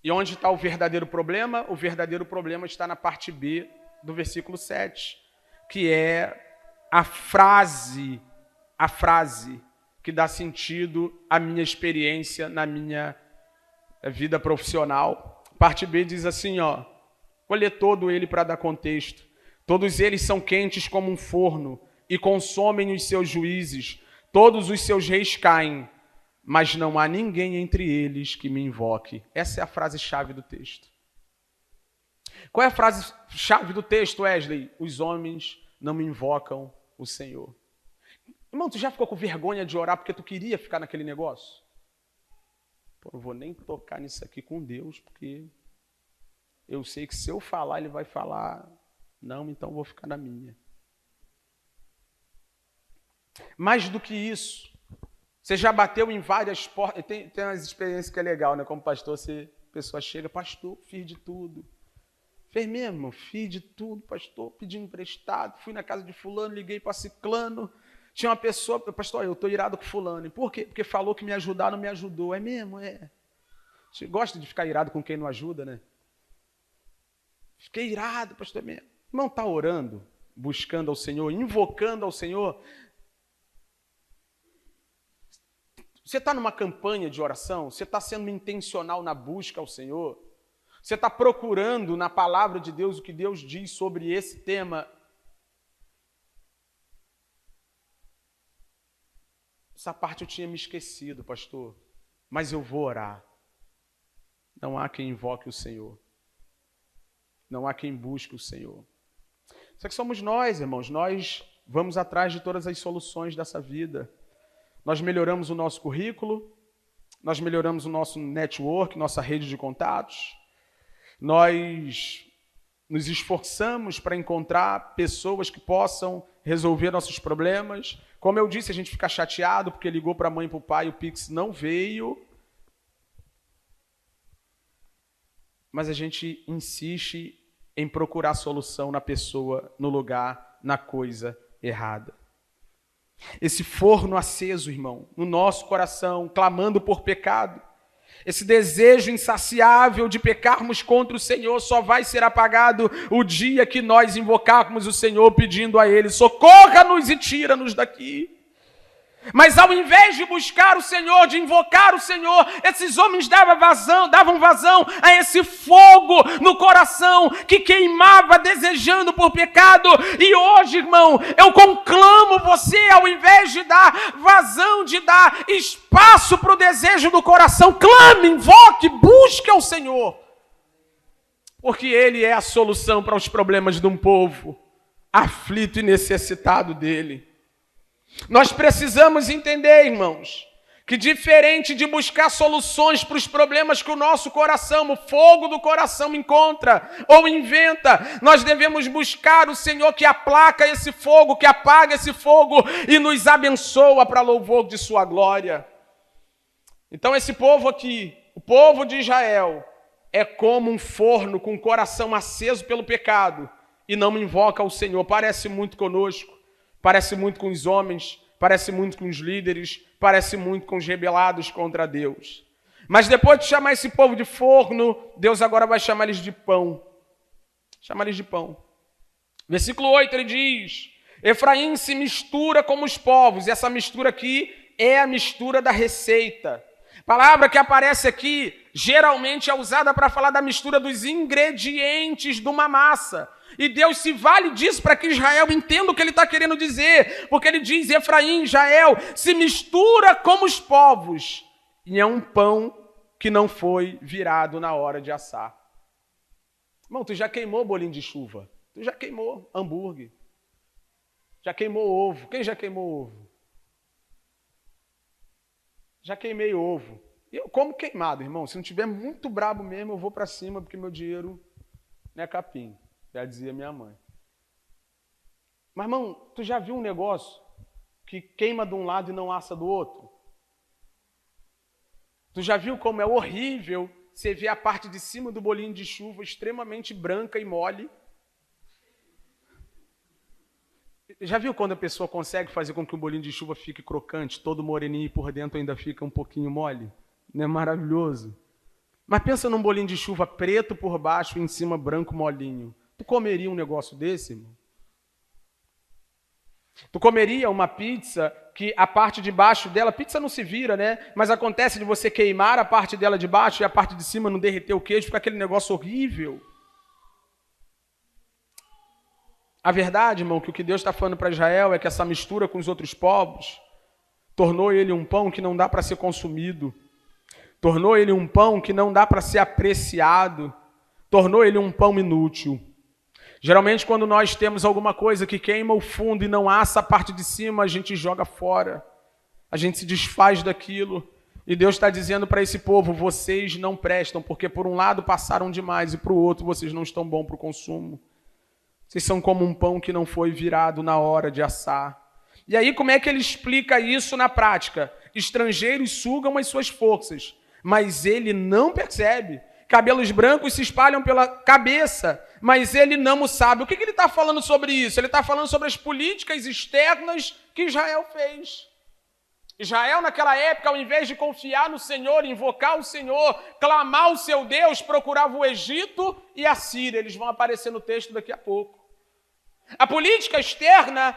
E onde está o verdadeiro problema? O verdadeiro problema está na parte B do versículo 7, que é a frase que dá sentido à minha experiência na minha vida profissional. Parte B diz assim, ó, vou ler todo ele para dar contexto. Todos eles são quentes como um forno e consomem os seus juízes. Todos os seus reis caem, mas não há ninguém entre eles que me invoque. Essa é a frase-chave do texto. Qual é a frase-chave do texto, Wesley? Os homens não me invocam o Senhor. Irmão, tu já ficou com vergonha de orar porque tu queria ficar naquele negócio? Pô, não vou nem tocar nisso aqui com Deus, porque eu sei que se eu falar, Ele vai falar, não, então vou ficar na minha. Mais do que isso, você já bateu em várias portas. Tem umas experiências que é legal, né? Como pastor, a pessoa chega, pastor, fiz de tudo. Fez mesmo, fiz de tudo, pastor, pedi emprestado, fui na casa de fulano, liguei para ciclano. Tinha uma pessoa, pastor, eu estou irado com fulano. E por quê? Porque falou que me ajudar, não me ajudou. É mesmo? É. Você gosta de ficar irado com quem não ajuda, né? Fiquei irado, pastor, é mesmo. Irmão, está orando, buscando ao Senhor, invocando ao Senhor. Você está numa campanha de oração? Você está sendo intencional na busca ao Senhor? Você está procurando na palavra de Deus o que Deus diz sobre esse tema? Essa parte eu tinha me esquecido, pastor, mas eu vou orar. Não há quem invoque o Senhor. Não há quem busque o Senhor. Isso aqui somos nós, irmãos. Nós vamos atrás de todas as soluções dessa vida. Nós melhoramos o nosso currículo, nós melhoramos o nosso network, nossa rede de contatos. Nós nos esforçamos para encontrar pessoas que possam resolver nossos problemas. Como eu disse, a gente fica chateado porque ligou para a mãe e para o pai e o Pix não veio. Mas a gente insiste em procurar solução na pessoa, no lugar, na coisa errada. Esse forno aceso, irmão, no nosso coração, clamando por pecado, Esse desejo insaciável de pecarmos contra o Senhor só vai ser apagado o dia que nós invocarmos o Senhor pedindo a Ele: socorra-nos e tira-nos daqui. Mas ao invés de buscar o Senhor, de invocar o Senhor, esses homens davam vazão a esse fogo no coração que queimava desejando por pecado. E hoje, irmão, eu conclamo você, ao invés de dar vazão, de dar espaço para o desejo do coração, clame, invoque, busque ao Senhor. Porque Ele é a solução para os problemas de um povo aflito e necessitado dEle. Nós precisamos entender, irmãos, que diferente de buscar soluções para os problemas que o nosso coração, o fogo do coração encontra ou inventa, nós devemos buscar o Senhor que aplaca esse fogo, que apaga esse fogo e nos abençoa para louvor de sua glória. Então esse povo aqui, o povo de Israel, é como um forno com o coração aceso pelo pecado e não invoca o Senhor. Parece muito conosco. Parece muito com os homens, parece muito com os líderes, parece muito com os rebelados contra Deus. Mas depois de chamar esse povo de forno, Deus agora vai chamar eles de pão. Chama eles de pão. Versículo 8, ele diz: Efraim se mistura como os povos. E essa mistura aqui é a mistura da receita. Palavra que aparece aqui, geralmente é usada para falar da mistura dos ingredientes de uma massa. E Deus se vale disso para que Israel entenda o que ele está querendo dizer. Porque ele diz: Efraim, Israel, se mistura como os povos. E é um pão que não foi virado na hora de assar. Irmão, tu já queimou bolinho de chuva? Tu já queimou hambúrguer? Já queimou ovo? Quem já queimou ovo? Já queimei ovo. E eu como queimado, irmão. Se não tiver muito brabo mesmo, eu vou para cima, porque meu dinheiro não é capim. Já dizia minha mãe. Mas, irmão, tu já viu um negócio que queima de um lado e não assa do outro? Tu já viu como é horrível você ver a parte de cima do bolinho de chuva extremamente branca e mole? Já viu quando a pessoa consegue fazer com que o bolinho de chuva fique crocante, todo moreninho e por dentro ainda fica um pouquinho mole? Não é maravilhoso? Mas pensa num bolinho de chuva preto por baixo e em cima branco molinho. Tu comeria um negócio desse, irmão? Tu comeria uma pizza que a parte de baixo dela, pizza não se vira, né? Mas acontece de você queimar a parte dela de baixo e a parte de cima não derreter o queijo, fica aquele negócio horrível. A verdade, irmão, que o que Deus está falando para Israel é que essa mistura com os outros povos tornou ele um pão que não dá para ser consumido, tornou ele um pão que não dá para ser apreciado, tornou ele um pão inútil. Geralmente, quando nós temos alguma coisa que queima o fundo e não assa a parte de cima, a gente joga fora. A gente se desfaz daquilo. E Deus está dizendo para esse povo: vocês não prestam, porque por um lado passaram demais e para o outro vocês não estão bons para o consumo. Vocês são como um pão que não foi virado na hora de assar. E aí, como é que ele explica isso na prática? Estrangeiros sugam as suas forças, mas ele não percebe. Cabelos brancos se espalham pela cabeça, mas ele não o sabe. O que ele está falando sobre isso? Ele está falando sobre as políticas externas que Israel fez. Israel, naquela época, ao invés de confiar no Senhor, invocar o Senhor, clamar o seu Deus, procurava o Egito e a Síria. Eles vão aparecer no texto daqui a pouco. A política externa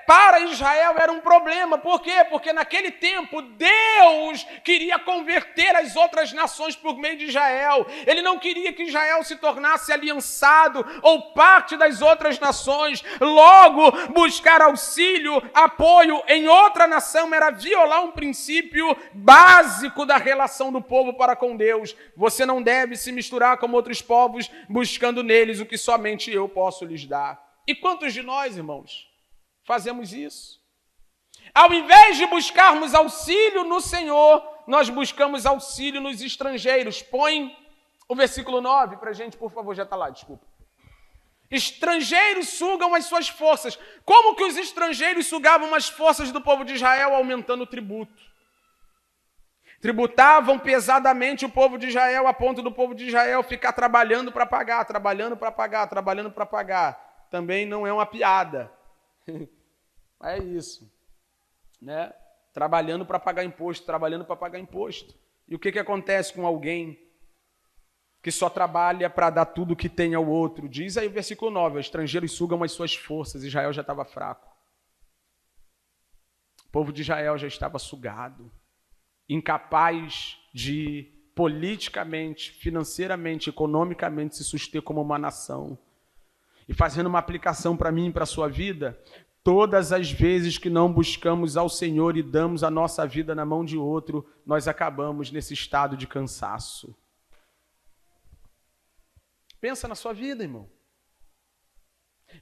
para Israel era um problema. Por quê? Porque naquele tempo Deus queria converter as outras nações por meio de Israel. Ele não queria que Israel se tornasse aliançado ou parte das outras nações. Logo, buscar auxílio, apoio em outra nação era violar um princípio básico da relação do povo para com Deus. Você não deve se misturar com outros povos, buscando neles o que somente eu posso lhes dar. E quantos de nós, irmãos, fazemos isso? Ao invés de buscarmos auxílio no Senhor, nós buscamos auxílio nos estrangeiros. Põe o versículo 9 para a gente, por favor, já está lá, desculpa. Estrangeiros sugam as suas forças. Como que os estrangeiros sugavam as forças do povo de Israel? Aumentando o tributo. Tributavam pesadamente o povo de Israel, a ponto do povo de Israel ficar trabalhando para pagar, trabalhando para pagar, trabalhando para pagar. Também não é uma piada. É isso, né? Trabalhando para pagar imposto, trabalhando para pagar imposto. E o que acontece com alguém que só trabalha para dar tudo o que tem ao outro? Diz aí o versículo 9, os estrangeiros sugam as suas forças. Israel já estava fraco. O povo de Israel já estava sugado, incapaz de politicamente, financeiramente, economicamente se suster como uma nação. E fazendo uma aplicação para mim e para a sua vida, todas as vezes que não buscamos ao Senhor e damos a nossa vida na mão de outro, nós acabamos nesse estado de cansaço. Pensa na sua vida, irmão.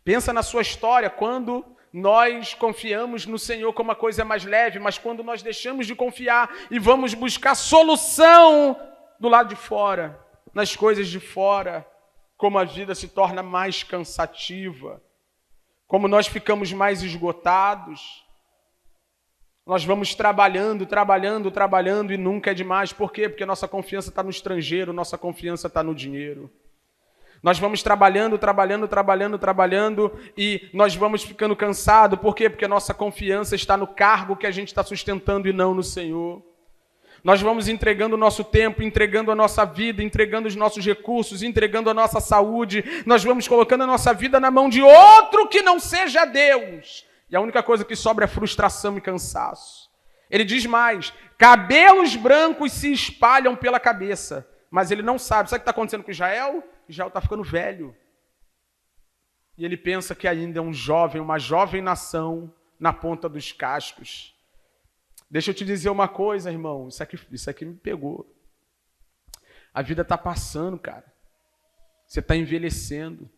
Pensa na sua história, quando nós confiamos no Senhor como a coisa é mais leve, mas quando nós deixamos de confiar e vamos buscar solução do lado de fora, nas coisas de fora, como a vida se torna mais cansativa, como nós ficamos mais esgotados. Nós vamos trabalhando e nunca é demais. Por quê? Porque nossa confiança está no estrangeiro, nossa confiança está no dinheiro. Nós vamos trabalhando e nós vamos ficando cansados. Por quê? Porque nossa confiança está no cargo que a gente está sustentando e não no Senhor. Nós vamos entregando o nosso tempo, entregando a nossa vida, entregando os nossos recursos, entregando a nossa saúde. Nós vamos colocando a nossa vida na mão de outro que não seja Deus. E a única coisa que sobra é frustração e cansaço. Ele diz mais, cabelos brancos se espalham pela cabeça, mas ele não sabe. Sabe o que está acontecendo com Israel? Israel está ficando velho. E ele pensa que ainda é um jovem, uma jovem nação na ponta dos cascos. Deixa eu te dizer uma coisa, irmão. Isso aqui me pegou. A vida está passando, cara. Você está envelhecendo.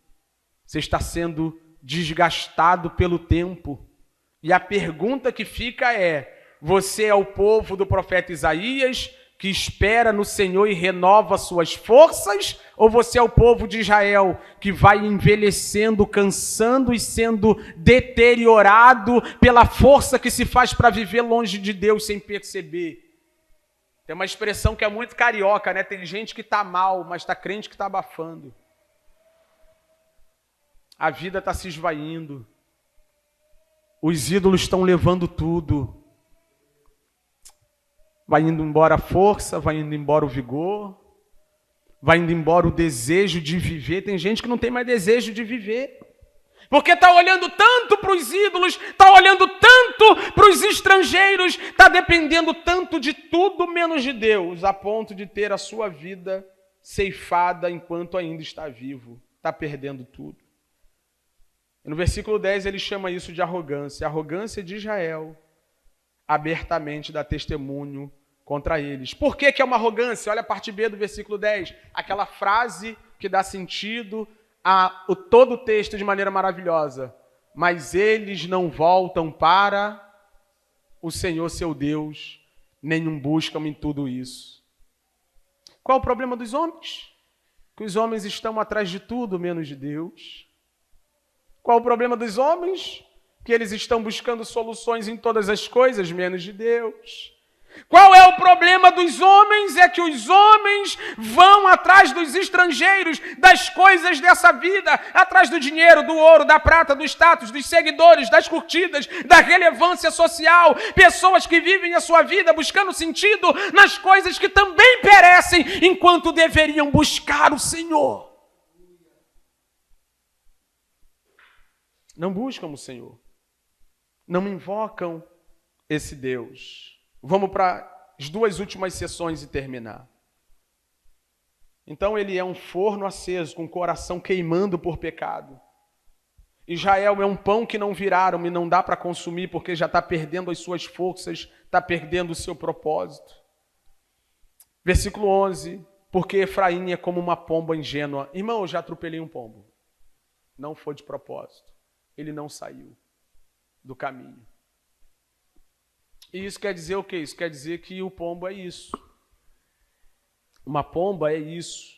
Você está sendo desgastado pelo tempo. E a pergunta que fica é: você é o povo do profeta Isaías, que espera no Senhor e renova suas forças, ou você é o povo de Israel, que vai envelhecendo, cansando e sendo deteriorado pela força que se faz para viver longe de Deus sem perceber? Tem uma expressão que é muito carioca, né? Tem gente que está mal, mas está crente que está abafando. A vida está se esvaindo. Os ídolos estão levando tudo. Vai indo embora a força, vai indo embora o vigor, vai indo embora o desejo de viver. Tem gente que não tem mais desejo de viver, porque está olhando tanto para os ídolos, está olhando tanto para os estrangeiros, está dependendo tanto de tudo menos de Deus, a ponto de ter a sua vida ceifada enquanto ainda está vivo. Está perdendo tudo. No versículo 10 ele chama isso de arrogância. A arrogância de Israel abertamente dá testemunho contra eles. Por que é uma arrogância? Olha a parte B do versículo 10. Aquela frase que dá sentido a todo o texto de maneira maravilhosa. Mas eles não voltam para o Senhor seu Deus, nem buscam em tudo isso. Qual o problema dos homens? Que os homens estão atrás de tudo menos de Deus. Qual o problema dos homens? Que eles estão buscando soluções em todas as coisas, menos de Deus. Qual é o problema dos homens? É que os homens vão atrás dos estrangeiros, das coisas dessa vida, atrás do dinheiro, do ouro, da prata, do status, dos seguidores, das curtidas, da relevância social. Pessoas que vivem a sua vida buscando sentido nas coisas que também perecem, enquanto deveriam buscar o Senhor. Não buscam o Senhor. Não invocam esse Deus. Vamos para as duas últimas sessões e terminar. Então ele é um forno aceso, com o coração queimando por pecado. Israel é um pão que não viraram e não dá para consumir porque já está perdendo as suas forças, está perdendo o seu propósito. Versículo 11, porque Efraim é como uma pomba ingênua. Irmão, eu já atropelei um pombo. Não foi de propósito. Ele não saiu do caminho. E isso quer dizer o quê? Isso quer dizer que o pombo é isso. Uma pomba é isso.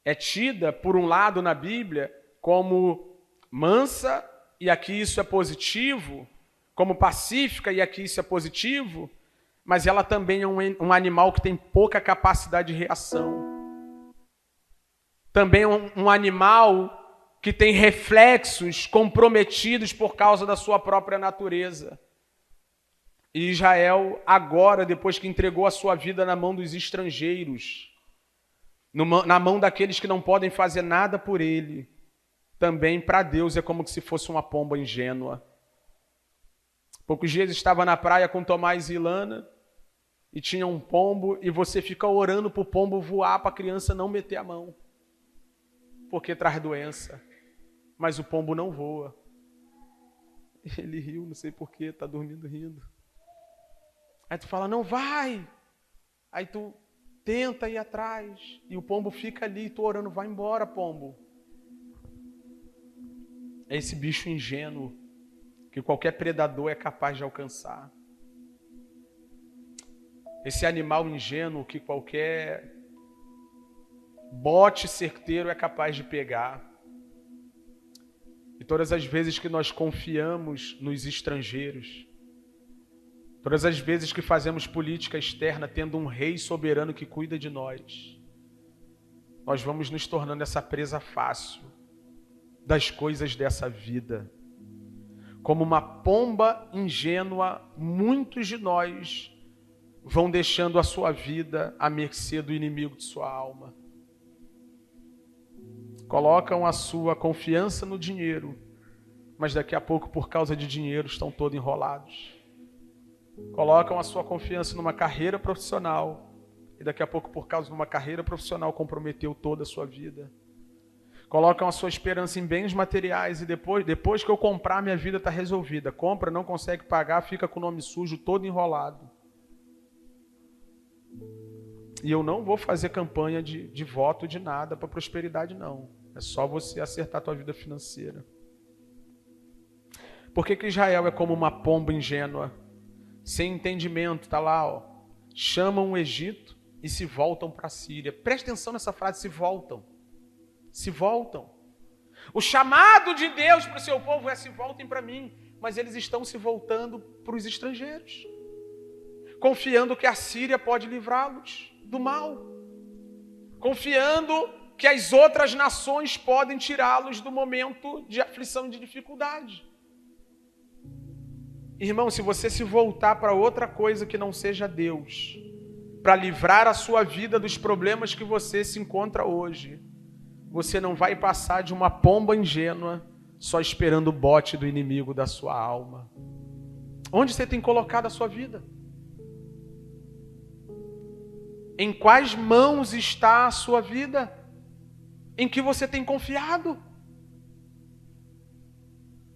É tida, por um lado, na Bíblia, como mansa, e aqui isso é positivo, como pacífica, e aqui isso é positivo, mas ela também é um animal que tem pouca capacidade de reação. Também é um animal que tem reflexos comprometidos por causa da sua própria natureza. E Israel, agora, depois que entregou a sua vida na mão dos estrangeiros, na mão daqueles que não podem fazer nada por ele, também para Deus é como se fosse uma pomba ingênua. Poucos dias estava na praia com Tomás e Ilana, e tinha um pombo, e você fica orando para o pombo voar, para a criança não meter a mão, porque traz doença. Mas o pombo não voa. Ele riu, não sei porquê, está dormindo rindo. Aí tu fala, não vai. Aí tu tenta ir atrás, e o pombo fica ali, tu orando, vai embora, pombo. É esse bicho ingênuo que qualquer predador é capaz de alcançar. Esse animal ingênuo que qualquer bote certeiro é capaz de pegar. E todas as vezes que nós confiamos nos estrangeiros, todas as vezes que fazemos política externa tendo um rei soberano que cuida de nós, nós vamos nos tornando essa presa fácil das coisas dessa vida. Como uma pomba ingênua, muitos de nós vão deixando a sua vida à mercê do inimigo de sua alma. Colocam a sua confiança no dinheiro, mas daqui a pouco, por causa de dinheiro, estão todos enrolados. Colocam a sua confiança numa carreira profissional, e daqui a pouco, por causa de uma carreira profissional, comprometeu toda a sua vida. Colocam a sua esperança em bens materiais, e depois que eu comprar, minha vida está resolvida. Compra, não consegue pagar, fica com o nome sujo, todo enrolado. E eu não vou fazer campanha de voto de nada para prosperidade, não. É só você acertar a tua vida financeira. Por que Israel é como uma pomba ingênua? Sem entendimento, está lá, ó. Chamam o Egito e se voltam para a Síria. Presta atenção nessa frase, se voltam. Se voltam. O chamado de Deus para o seu povo é se voltem para mim. Mas eles estão se voltando para os estrangeiros, confiando que a Síria pode livrá-los do mal, confiando que as outras nações podem tirá-los do momento de aflição e de dificuldade. Irmão, se você se voltar para outra coisa que não seja Deus, para livrar a sua vida dos problemas que você se encontra hoje, você não vai passar de uma pomba ingênua só esperando o bote do inimigo da sua alma. Onde você tem colocado a sua vida? Em quais mãos está a sua vida? Em que você tem confiado?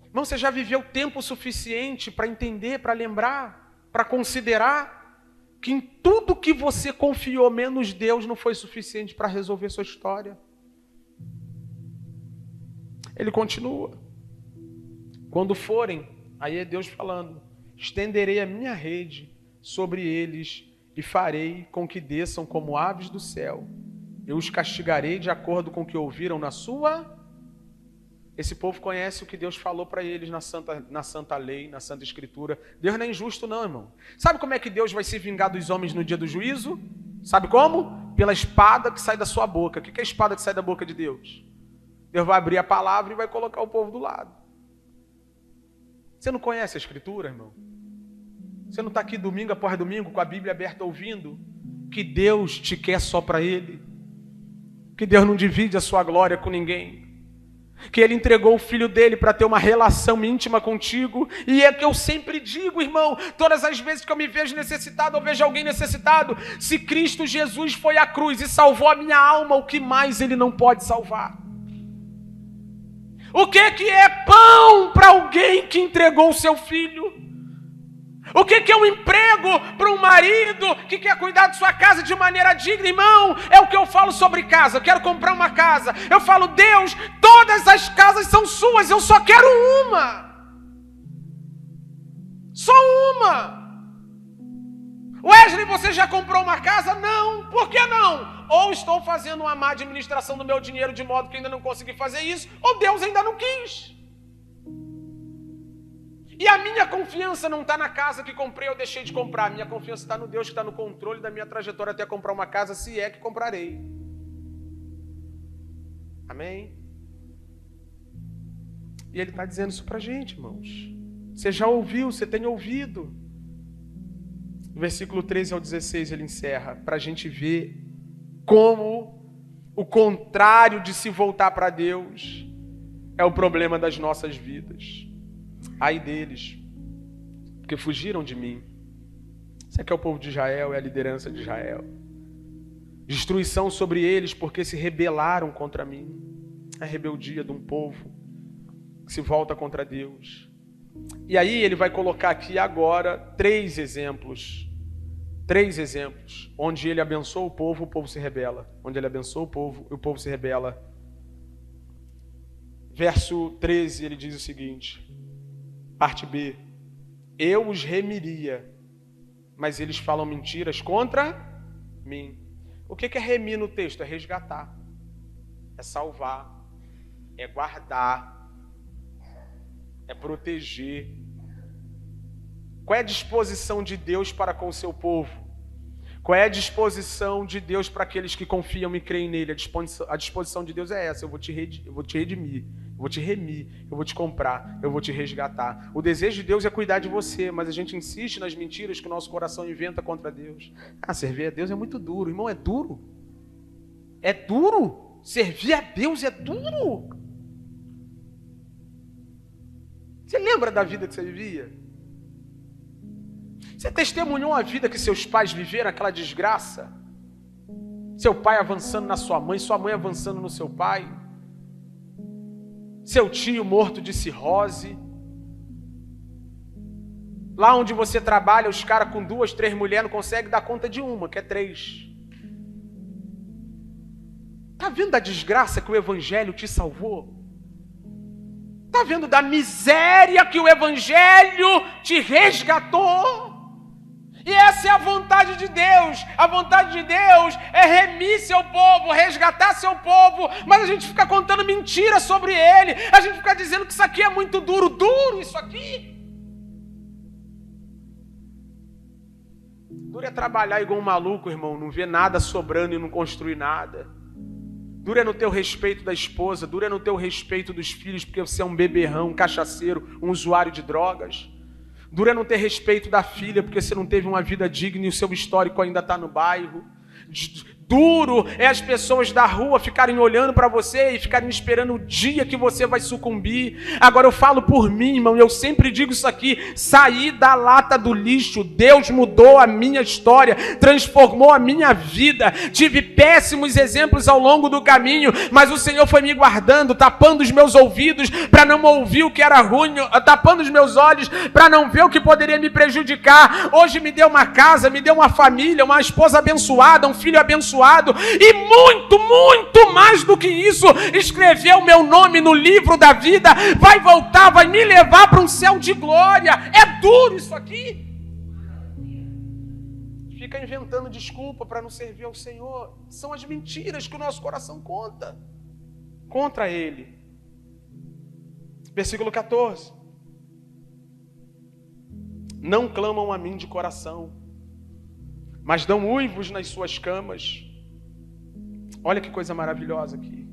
Irmão, você já viveu tempo suficiente para entender, para lembrar, para considerar que em tudo que você confiou menos Deus não foi suficiente para resolver sua história? Ele continua. Quando forem, aí é Deus falando, estenderei a minha rede sobre eles e farei com que desçam como aves do céu. Eu os castigarei de acordo com o que ouviram na sua... Esse povo conhece o que Deus falou para eles na santa lei, na santa escritura. Deus não é injusto não, irmão. Sabe como é que Deus vai se vingar dos homens no dia do juízo? Sabe como? Pela espada que sai da sua boca. O que é a espada que sai da boca de Deus? Deus vai abrir a palavra e vai colocar o povo do lado. Você não conhece a escritura, irmão? Você não está aqui domingo após domingo com a Bíblia aberta ouvindo que Deus te quer só para Ele? Que Deus não divide a sua glória com ninguém? Que Ele entregou o Filho dele para ter uma relação íntima contigo? E é que eu sempre digo, irmão, todas as vezes que eu me vejo necessitado ou vejo alguém necessitado, se Cristo Jesus foi à cruz e salvou a minha alma, o que mais Ele não pode salvar? O que é pão para alguém que entregou o seu filho? O que é um emprego para um marido que quer cuidar de sua casa de maneira digna? Irmão, é o que eu falo sobre casa. Eu quero comprar uma casa. Eu falo, Deus, todas as casas são suas, eu só quero uma. Só uma. Wesley, você já comprou uma casa? Não. Por que não? Ou estou fazendo uma má administração do meu dinheiro de modo que ainda não consegui fazer isso, ou Deus ainda não quis. E a minha confiança não está na casa que comprei ou deixei de comprar. A minha confiança está no Deus que está no controle da minha trajetória até comprar uma casa, se é que comprarei. Amém? E Ele está dizendo isso para a gente, irmãos. Você já ouviu, você tem ouvido. No versículo 13 ao 16 ele encerra, para a gente ver como o contrário de se voltar para Deus é o problema das nossas vidas. Ai deles, porque fugiram de mim. Isso aqui é o povo de Israel, é a liderança de Israel. Destruição sobre eles porque se rebelaram contra mim. É a rebeldia de um povo que se volta contra Deus. E aí ele vai colocar aqui agora 3 exemplos. 3 exemplos. Onde ele abençoa o povo se rebela. Onde ele abençoa o povo se rebela. Verso 13 ele diz o seguinte. Parte B. Eu os remiria, mas eles falam mentiras contra mim. O que é remir no texto? É resgatar. É salvar. É guardar. É proteger. Qual é a disposição de Deus para com o seu povo? Qual é a disposição de Deus para aqueles que confiam e creem nele? A disposição de Deus é essa: eu vou te redimir, eu vou te remir, eu vou te comprar, eu vou te resgatar. O desejo de Deus é cuidar de você, mas a gente insiste nas mentiras que o nosso coração inventa contra Deus. Servir a Deus é muito duro. Irmão, é duro. É duro. Servir a Deus é duro. Você lembra da vida que você vivia? Você testemunhou a vida que seus pais viveram, aquela desgraça? Seu pai avançando na sua mãe avançando no seu pai? Seu tio morto de cirrose? Lá onde você trabalha, os caras com 2, 3 mulheres não conseguem dar conta de uma, que é 3. Está vendo da desgraça que o Evangelho te salvou? Está vendo da miséria que o Evangelho te resgatou? E essa é a vontade de Deus. A vontade de Deus é remir seu povo, resgatar seu povo, mas a gente fica contando mentiras sobre ele. A gente fica dizendo que isso aqui é muito duro. Duro isso aqui? Duro é trabalhar igual um maluco, irmão, não ver nada sobrando e não construir nada. Duro é no teu respeito da esposa, duro é no teu respeito dos filhos, porque você é um beberrão, um cachaceiro, um usuário de drogas. Duro é não ter respeito da filha, porque você não teve uma vida digna e o seu histórico ainda está no bairro. Duro é as pessoas da rua ficarem olhando para você e ficarem esperando o dia que você vai sucumbir. Agora eu falo por mim, irmão, eu sempre digo isso aqui: saí da lata do lixo. Deus mudou a minha história, transformou a minha vida. Tive péssimos exemplos ao longo do caminho, mas o Senhor foi me guardando, tapando os meus ouvidos para não ouvir o que era ruim, tapando os meus olhos para não ver o que poderia me prejudicar. Hoje me deu uma casa, me deu uma família, uma esposa abençoada, um filho abençoado, e muito, muito mais do que isso, escreveu meu nome no livro da vida, vai voltar, vai me levar para um céu de glória. É duro isso aqui. Fica inventando desculpa para não servir ao Senhor. São as mentiras que o nosso coração conta contra ele. Versículo 14. Não clamam a mim de coração, mas dão uivos nas suas camas. Olha que coisa maravilhosa aqui.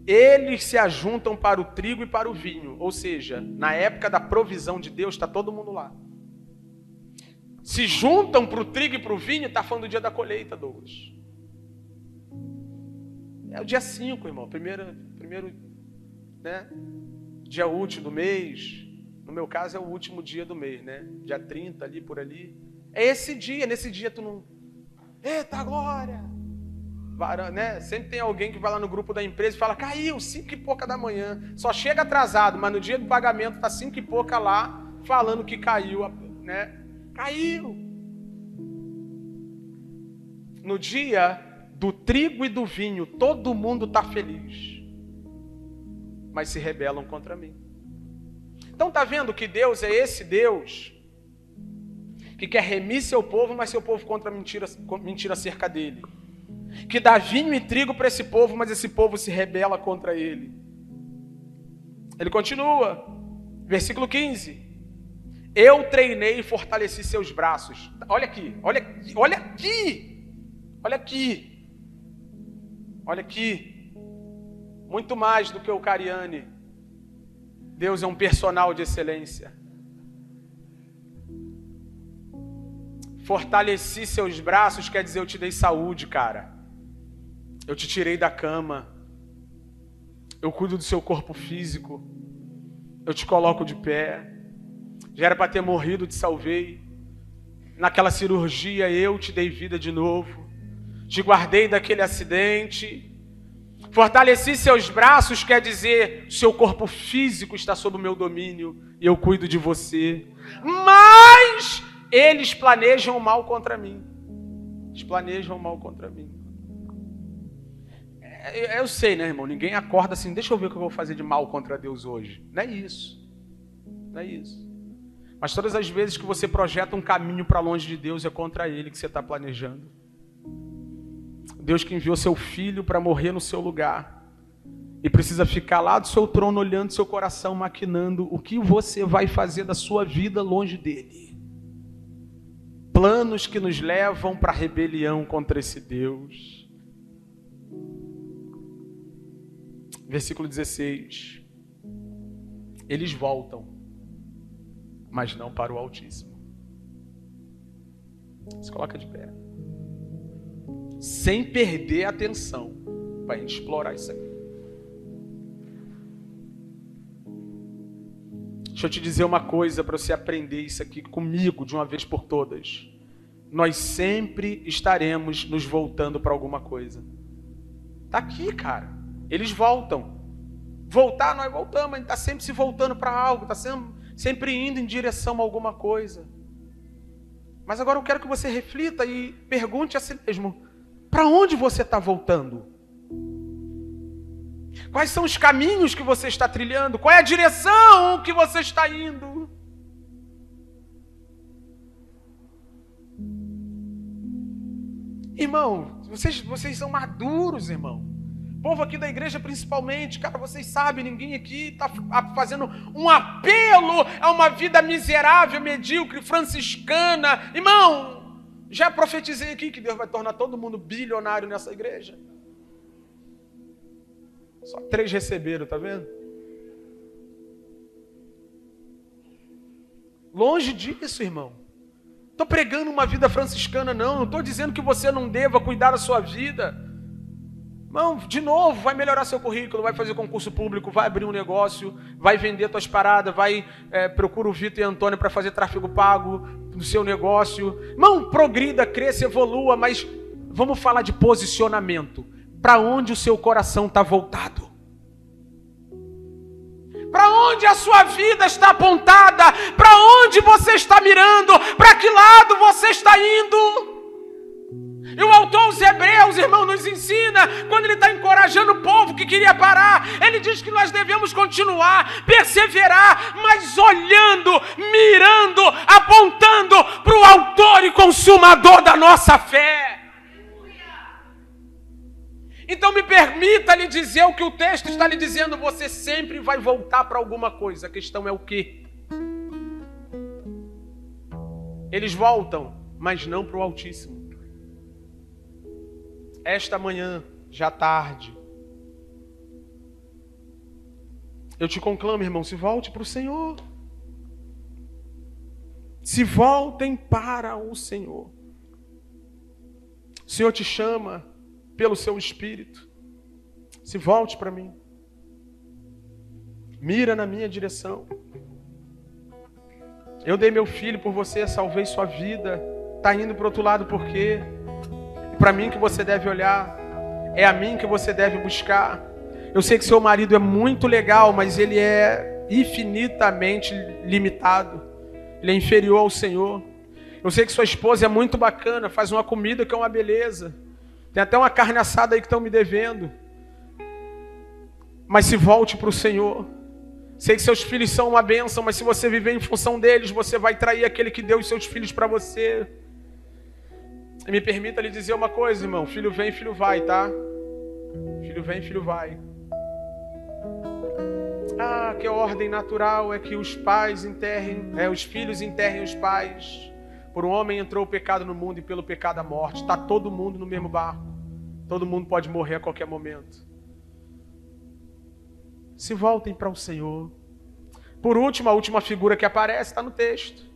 Eles se ajuntam para o trigo e para o vinho. Ou seja, na época da provisão de Deus, está todo mundo lá. Se juntam para o trigo e para o vinho, está falando do dia da colheita, Douglas. É o dia 5, irmão. Primeiro, né? Dia útil do mês. No meu caso é o último dia do mês, né? Dia 30 ali, por ali. É esse dia, nesse dia tu não... Eita glória! Né? Sempre tem alguém que vai lá no grupo da empresa e fala: caiu 5 e pouca da manhã. Só chega atrasado, mas no dia do pagamento está 5 e pouca lá, falando que caiu, né? Caiu. No dia do trigo e do vinho, todo mundo está feliz, mas se rebelam contra mim. Então tá vendo que Deus é esse Deus que quer remir seu povo, mas seu povo contra mentira acerca dele. Que dá vinho e trigo para esse povo, mas esse povo se rebela contra ele. Ele continua, versículo 15. Eu treinei e fortaleci seus braços. Olha aqui, olha aqui, olha aqui, olha aqui, olha aqui. Muito mais do que o Cariani. Deus é um personal de excelência. Fortaleci seus braços, quer dizer, eu te dei saúde, cara. Eu te tirei da cama. Eu cuido do seu corpo físico. Eu te coloco de pé. Já era para ter morrido, te salvei. Naquela cirurgia eu te dei vida de novo. Te guardei daquele acidente. Fortaleci seus braços, quer dizer, seu corpo físico está sob o meu domínio e eu cuido de você. Mas eles planejam o mal contra mim. Eles planejam o mal contra mim. Eu sei, né, irmão? Ninguém acorda assim, deixa eu ver o que eu vou fazer de mal contra Deus hoje. Não é isso. Não é isso. Mas todas as vezes que você projeta um caminho para longe de Deus, é contra Ele que você está planejando. Deus que enviou seu filho para morrer no seu lugar. E precisa ficar lá do seu trono, olhando seu coração, maquinando o que você vai fazer da sua vida longe dele. Planos que nos levam para a rebelião contra esse Deus. Versículo 16. Eles voltam, mas não para o Altíssimo. Se coloca de pé. Sem perder a atenção, para a gente explorar isso aqui. Deixa eu te dizer uma coisa para você aprender isso aqui comigo de uma vez por todas. Nós sempre estaremos nos voltando para alguma coisa. Tá aqui, cara. Eles voltam. Voltar, nós voltamos. A gente está sempre se voltando para algo. Está sempre indo em direção a alguma coisa. Mas agora eu quero que você reflita e pergunte a si mesmo. Para onde você está voltando? Quais são os caminhos que você está trilhando? Qual é a direção que você está indo? Irmão, vocês são maduros, irmão. O povo aqui da igreja principalmente, cara, vocês sabem, ninguém aqui está fazendo um apelo a uma vida miserável, medíocre, franciscana. Irmão, já profetizei aqui que Deus vai tornar todo mundo bilionário nessa igreja. Só 3 receberam, tá vendo? Longe disso, irmão. Estou pregando uma vida franciscana, não estou dizendo que você não deva cuidar da sua vida. Não, de novo, vai melhorar seu currículo, vai fazer concurso público, vai abrir um negócio, vai vender suas paradas, procura o Vitor e a Antônia para fazer tráfego pago no seu negócio. Irmão, progrida, cresça, evolua, mas vamos falar de posicionamento. Para onde o seu coração está voltado? Para onde a sua vida está apontada? Para onde você está mirando? Para que lado você está indo? E o autor aos Hebreus, irmão, nos ensina, quando ele está encorajando o povo que queria parar, ele diz que nós devemos continuar, perseverar, mas olhando, mirando, apontando para o autor e consumador da nossa fé. Então me permita lhe dizer o que o texto está lhe dizendo, você sempre vai voltar para alguma coisa, a questão é o quê? Eles voltam, mas não para o Altíssimo. Esta manhã, já tarde, eu te conclamo, irmão, se volte para o Senhor. Se voltem para o Senhor. O Senhor te chama pelo seu Espírito. Se volte para mim. Mira na minha direção. Eu dei meu filho por você, salvei sua vida. Está indo para o outro lado por quê? Para mim que você deve olhar, é a mim que você deve buscar. Eu sei que seu marido é muito legal, mas ele é infinitamente limitado. Ele é inferior ao Senhor. Eu sei que sua esposa é muito bacana, faz uma comida que é uma beleza. Tem até uma carne assada aí que estão me devendo. Mas se volte para o Senhor. Sei que seus filhos são uma bênção, mas se você viver em função deles, você vai trair aquele que deu os seus filhos para você. E me permita lhe dizer uma coisa, irmão. Filho vem, filho vai, tá? Filho vem, filho vai. Ah, que a ordem natural é que os filhos enterrem os pais. Por um homem entrou o pecado no mundo e pelo pecado a morte. Está todo mundo no mesmo barco. Todo mundo pode morrer a qualquer momento. Se voltem para o Senhor. Por último, a última figura que aparece está no texto.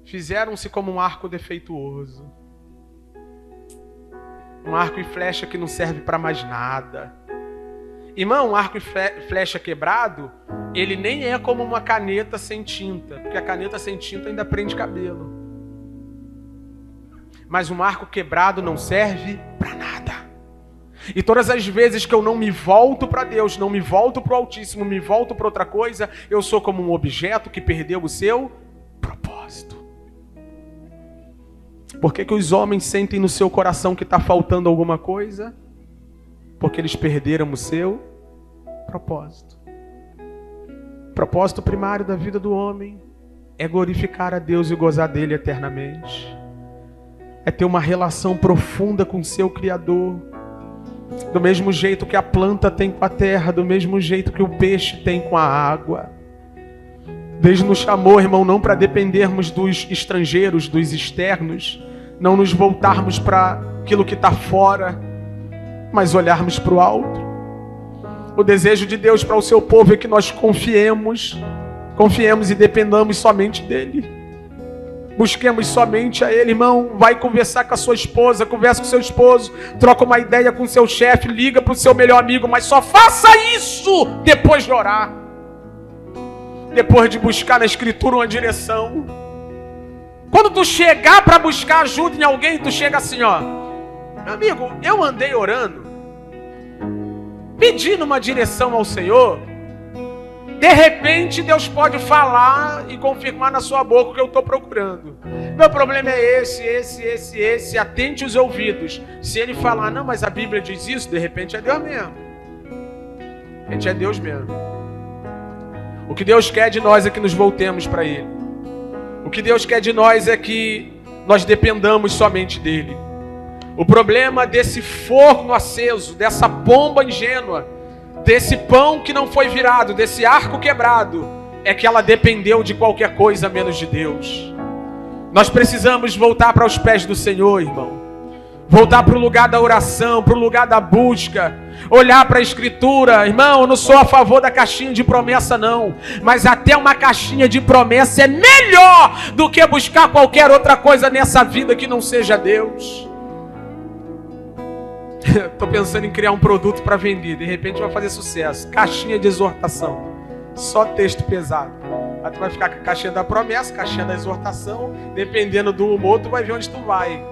fizeram-se como um arco defeituoso. Um arco e flecha que não serve para mais nada. Irmão, um arco e flecha quebrado, ele nem é como uma caneta sem tinta, porque a caneta sem tinta ainda prende cabelo. Mas um arco quebrado não serve para nada. E todas as vezes que eu não me volto para Deus, não me volto para o Altíssimo, me volto para outra coisa, eu sou como um objeto que perdeu o seu propósito. Por que os homens sentem no seu coração que está faltando alguma coisa? Porque eles perderam o seu propósito. O propósito primário da vida do homem é glorificar a Deus e gozar dele eternamente. É ter uma relação profunda com o seu Criador. Do mesmo jeito que a planta tem com a terra, do mesmo jeito que o peixe tem com a água. Deus nos chamou, irmão, não para dependermos dos estrangeiros, dos externos, não nos voltarmos para aquilo que está fora, mas olharmos para o alto. O desejo de Deus para o seu povo é que nós confiemos e dependamos somente dele. Busquemos somente a Ele, irmão. Vai conversar com a sua esposa, conversa com o seu esposo, troca uma ideia com o seu chefe, liga para o seu melhor amigo, mas só faça isso depois de orar. Depois de buscar na Escritura uma direção. Quando tu chegar para buscar ajuda em alguém, tu chega assim, ó. Meu amigo, eu andei orando, pedindo uma direção ao Senhor. De repente, Deus pode falar e confirmar na sua boca o que eu estou procurando. Meu problema é esse. Atente os ouvidos. Se ele falar, não, mas a Bíblia diz isso, de repente é Deus mesmo. De repente é Deus mesmo. O que Deus quer de nós é que nos voltemos para Ele. O que Deus quer de nós é que nós dependamos somente dEle. O problema desse forno aceso, dessa bomba ingênua, desse pão que não foi virado, desse arco quebrado, é que ela dependeu de qualquer coisa menos de Deus. Nós precisamos voltar para os pés do Senhor, irmão. Voltar para o lugar da oração, para o lugar da busca. Olhar para a Escritura. Irmão, eu não sou a favor da caixinha de promessa, não. Mas até uma caixinha de promessa é melhor do que buscar qualquer outra coisa nessa vida que não seja Deus. Estou pensando em criar um produto para vender. De repente vai fazer sucesso. Caixinha de exortação. Só texto pesado. Aí tu vai ficar com a caixinha da promessa, caixinha da exortação. Dependendo do humor, tu vai ver onde tu vai.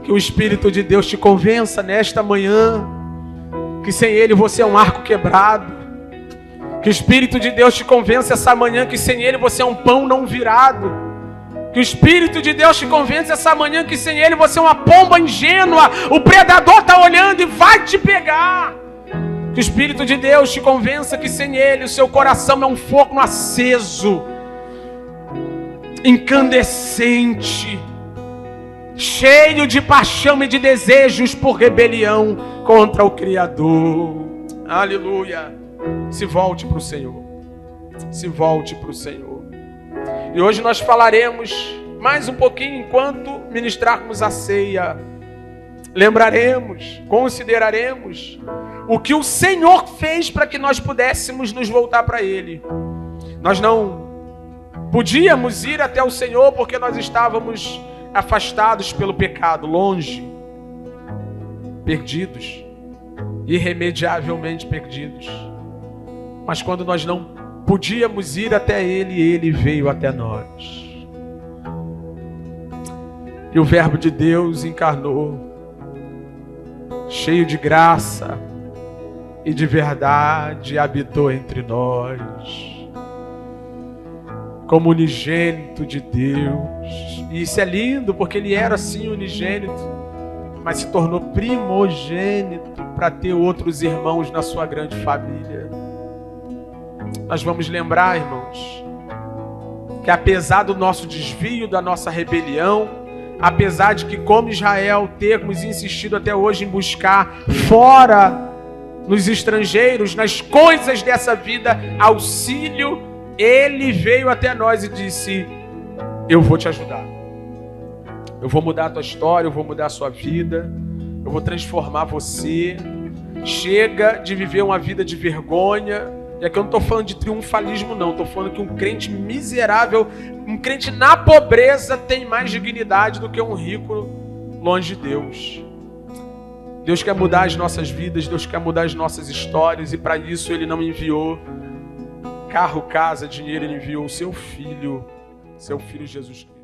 Que o Espírito de Deus te convença nesta manhã que sem Ele você é um arco quebrado. Que o Espírito de Deus te convença essa manhã que sem Ele você é um pão não virado. Que o Espírito de Deus te convença essa manhã que sem Ele você é uma pomba ingênua. O predador está olhando e vai te pegar. Que o Espírito de Deus te convença que sem Ele o seu coração é um fogo aceso, incandescente, cheio de paixão e de desejos por rebelião contra o Criador. Aleluia. Se volte para o Senhor. Se volte para o Senhor. E hoje nós falaremos mais um pouquinho enquanto ministrarmos a ceia. Lembraremos, consideraremos o que o Senhor fez para que nós pudéssemos nos voltar para Ele. Nós não podíamos ir até o Senhor porque nós estávamos afastados pelo pecado, longe, perdidos, irremediavelmente perdidos. Mas quando nós não podíamos ir até Ele, Ele veio até nós. E o Verbo de Deus encarnou, cheio de graça e de verdade, habitou entre nós, como unigênito de Deus. E isso é lindo, porque Ele era assim unigênito, mas se tornou primogênito para ter outros irmãos na sua grande família. Nós vamos lembrar, irmãos, que apesar do nosso desvio, da nossa rebelião, apesar de que, como Israel, termos insistido até hoje em buscar fora, nos estrangeiros, nas coisas dessa vida, auxílio, Ele veio até nós e disse: eu vou te ajudar. Eu vou mudar a tua história, eu vou mudar a sua vida, eu vou transformar você. Chega de viver uma vida de vergonha, E aqui eu não estou falando de triunfalismo, não. Estou falando que um crente miserável, um crente na pobreza tem mais dignidade do que um rico longe de Deus. Deus quer mudar as nossas vidas, Deus quer mudar as nossas histórias, e para isso Ele não enviou carro, casa, dinheiro, Ele enviou o seu Filho Jesus Cristo.